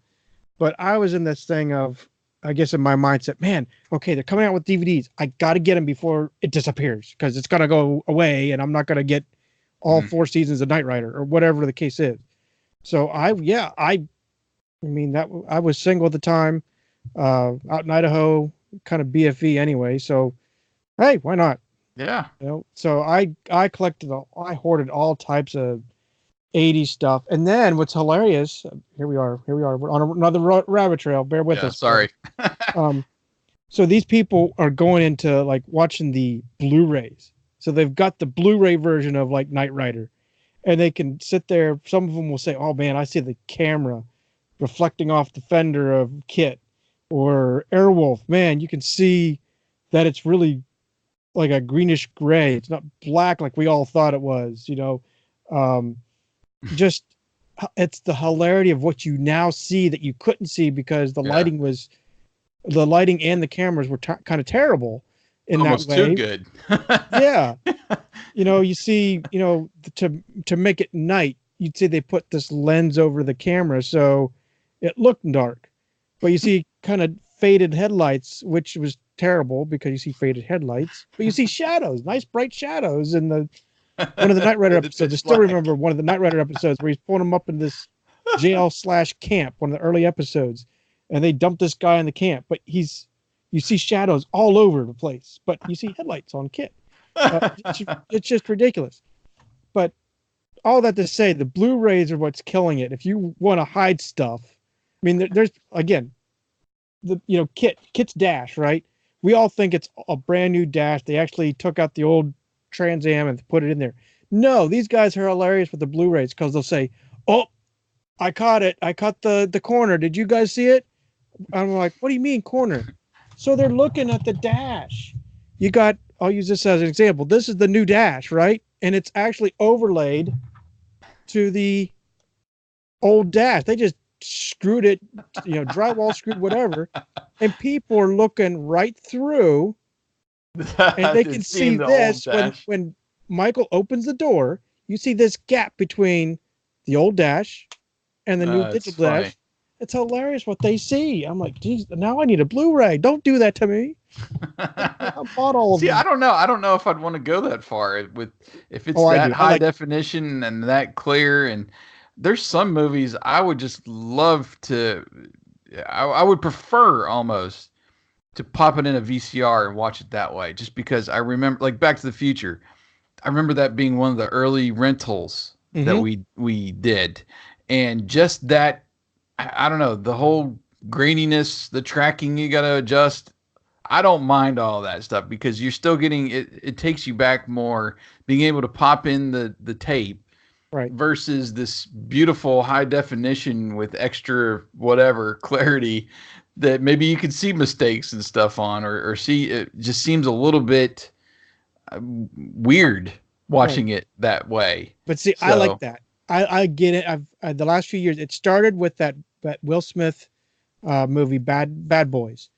But I was in this thing of, I guess in my mindset, man, okay, they're coming out with DVDs. I got to get them before it disappears because it's going to go away and I'm not going to get all 4 seasons of Knight Rider or whatever the case is. So I was single at the time, out in Idaho, kind of BFE anyway. So, hey, why not? Yeah. So I hoarded all types of 80s stuff. And then what's hilarious, here we are. We're on another rabbit trail. Bear with us. Sorry. So these people are going into like watching the Blu-rays. So they've got the Blu-ray version of like Knight Rider, and they can sit there. Some of them will say, oh man, I see the camera reflecting off the fender of Kit, or Airwolf. Man, you can see that it's really like a greenish gray. It's not black like we all thought it was, just it's the hilarity of what you now see that you couldn't see because the lighting and the cameras were kind of terrible in almost that way. Too good. Yeah. You see, to make it night, you'd see they put this lens over the camera so it looked dark. But you see kind of faded headlights, which was terrible because you see faded headlights, but you see shadows, nice bright shadows in the one of the Knight Rider episodes. I still remember one of the Knight Rider episodes where he's pulling him up in this jail/camp, one of the early episodes, and they dump this guy in the camp, but you see shadows all over the place, but you see headlights on Kit. It's just ridiculous. But all that to say, the Blu-rays are what's killing it. If you want to hide stuff, I mean, there's again, Kit's dash, right? We all think it's a brand new dash. They actually took out the old Trans Am and put it in there. No, these guys are hilarious with the Blu-rays because they'll say, "Oh, I caught it. I caught the corner. Did you guys see it?" I'm like, "What do you mean corner?" So they're looking at the dash. I'll use this as an example. This is the new dash, right? And it's actually overlaid to the old dash. They just screwed it, drywall screwed, whatever. And people are looking right through, and they can see this when Michael opens the door. You see this gap between the old dash and the new digital dash. It's hilarious what they see. I'm like, geez, now I need a Blu-ray. Don't do that to me. I bought all of them. I don't know. I don't know if I'd want to go that far if it's that high definition and that clear. And there's some movies I would just love to. I would prefer almost to pop it in a VCR and watch it that way, just because I remember, like Back to the Future. I remember that being one of the early rentals that we did, and just that. I don't know, the whole graininess, the tracking you got to adjust. I don't mind all that stuff because you're still getting it. It takes you back more being able to pop in the tape, right, versus this beautiful high definition with extra whatever clarity that maybe you can see mistakes and stuff on, or see. It just seems a little bit weird watching it that way. But see, I like that. I get it. I've the last few years, it started with that Will Smith movie, Bad Boys,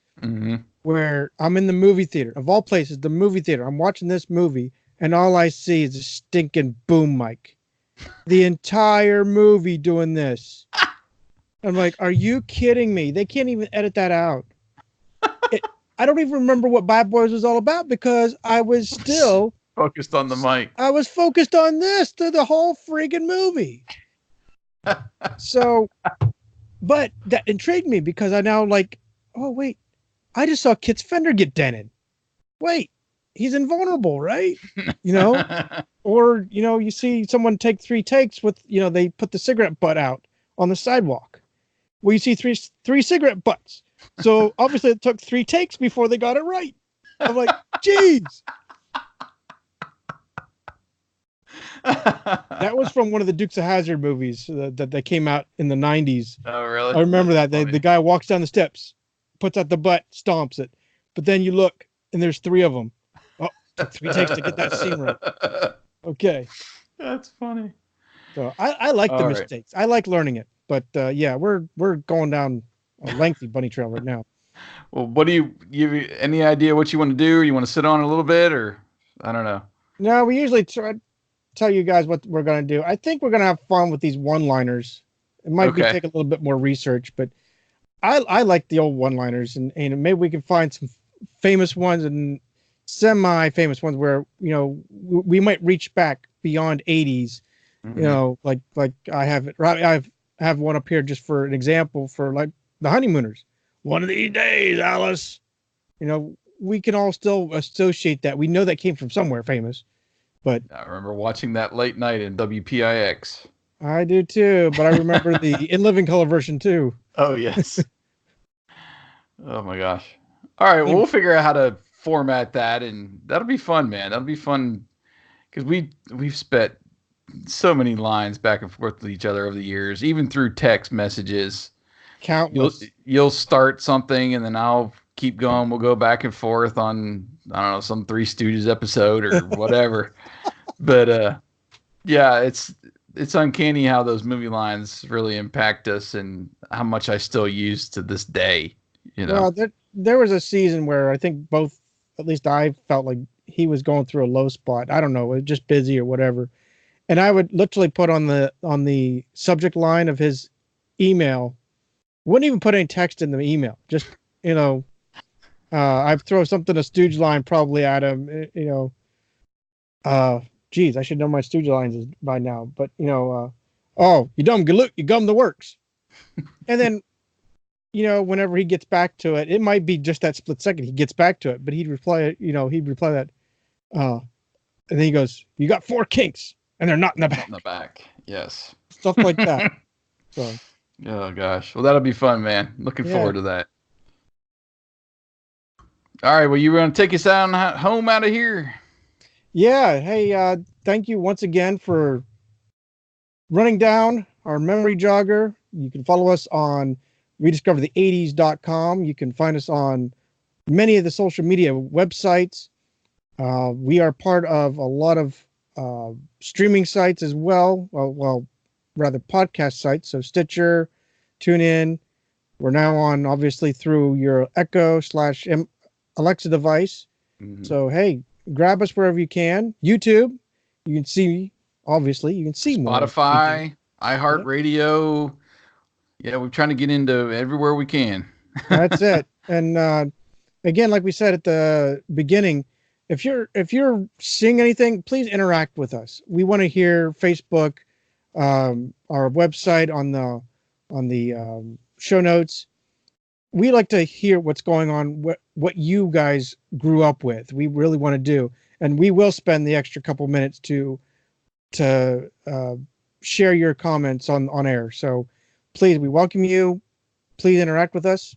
where I'm in the movie theater, of all places, the movie theater. I'm watching this movie, and all I see is a stinking boom mic. The entire movie doing this. I'm like, are you kidding me? They can't even edit that out. I don't even remember what Bad Boys was all about because I was still focused on the mic. I was focused on this through the whole friggin' movie. So, but that intrigued me because I now like, oh wait, I just saw Kit's fender get dented. Wait, he's invulnerable, right? You know, or you see someone take 3 takes with, they put the cigarette butt out on the sidewalk. Well, you see three cigarette butts. So obviously it took 3 takes before they got it right. I'm like, geez. That was from one of the Dukes of Hazzard movies that came out in the 90s. Oh, really? I remember that. The guy walks down the steps, puts out the butt, stomps it. But then you look, and there's 3 of them. Oh, took 3 takes to get that scene right. Okay. That's funny. So I like the mistakes. I like learning it. But yeah, we're going down a lengthy bunny trail right now. Well, what do you any idea what you want to do? You want to sit on a little bit, or I don't know. No, we usually tell you guys what we're going to do. I think we're going to have fun with these one-liners. It might take a little bit more research, but I like the old one-liners, and maybe we can find some famous ones and semi-famous ones where we might reach back beyond 80s. Mm-hmm. Like I have one up here just for an example for like the Honeymooners. One of these days, Alice. We can all still associate that. We know that came from somewhere famous. But I remember watching that late night in WPIX. I do too, but I remember the In Living Color version too. Oh, yes. Oh, my gosh. All right, well, we'll figure out how to format that, and that'll be fun, man. That'll be fun because we've spent so many lines back and forth with each other over the years, even through text messages. Countless. You'll start something, and then I'll keep going. We'll go back and forth on, I don't know, some Three Stooges episode or whatever. But yeah, it's uncanny how those movie lines really impact us and how much I still use to this day. Well, there was a season where I think both, at least I felt like he was going through a low spot. I don't know, it was just busy or whatever. And I would literally put on the subject line of his email, wouldn't even put any text in the email. Just, I'd throw something, a Stooge line probably at him, geez, I should know my Stooge lines by now, but oh, you dumb galoot, you gum the works. And then, whenever he gets back to it, it might be just that split second he gets back to it, but he'd reply that, and then he goes, you got 4 kinks, and they're not in the back. In the back, yes. Stuff like that. So. Oh, gosh. Well, that'll be fun, man. Looking forward to that. All right, well, you want to take us home out of here? Yeah. Hey, thank you once again for running down our memory jogger. You can follow us on rediscoverthe80s.com. You can find us on many of the social media websites. We are part of a lot of streaming sites as well. Well, rather podcast sites. So Stitcher, TuneIn. We're now on, obviously, through your Echo / Alexa device. Mm-hmm. So, hey, grab us wherever you can. YouTube, you can see, obviously, you can see Spotify, iHeartRadio. Yeah, we're trying to get into everywhere we can. That's it. And again, like we said at the beginning, if you're seeing anything, please interact with us. We want to hear Facebook, our website on the show notes. We like to hear what's going on, what you guys grew up with. We really want to do, and we will spend the extra couple minutes to share your comments on air. So please, we welcome you. Please interact with us.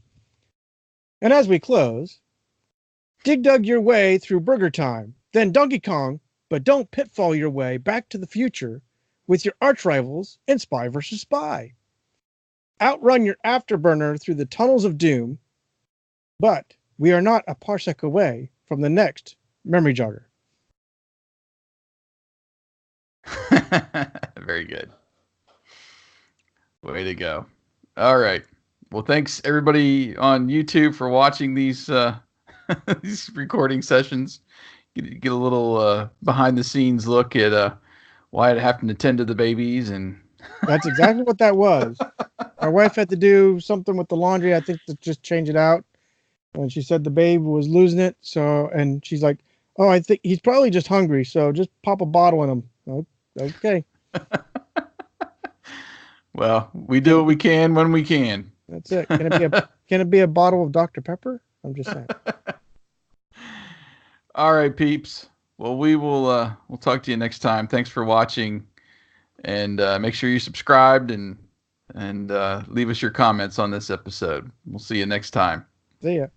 And as we close, dig dug your way through Burger Time, then Donkey Kong, but don't pitfall your way back to the future with your arch rivals in Spy vs. Spy. Outrun your afterburner through the tunnels of doom, but we are not a parsec away from the next Memory Jogger. Very good. Way to go. All right. Well, thanks everybody on YouTube for watching these these recording sessions. Get a little behind the scenes look at Wyatt having to tend to the babies, and that's exactly what that was. Our wife had to do something with the laundry, I think, to just change it out. And she said the babe was losing it. So, and she's like, "Oh, I think he's probably just hungry. So just pop a bottle in him." Okay. Well, we Can do it what we be? can when we can. That's it. Can it be a bottle of Dr. Pepper? I'm just saying. All right, peeps. Well, we'll talk to you next time. Thanks for watching, and make sure you subscribed and leave us your comments on this episode. We'll see you next time. See ya.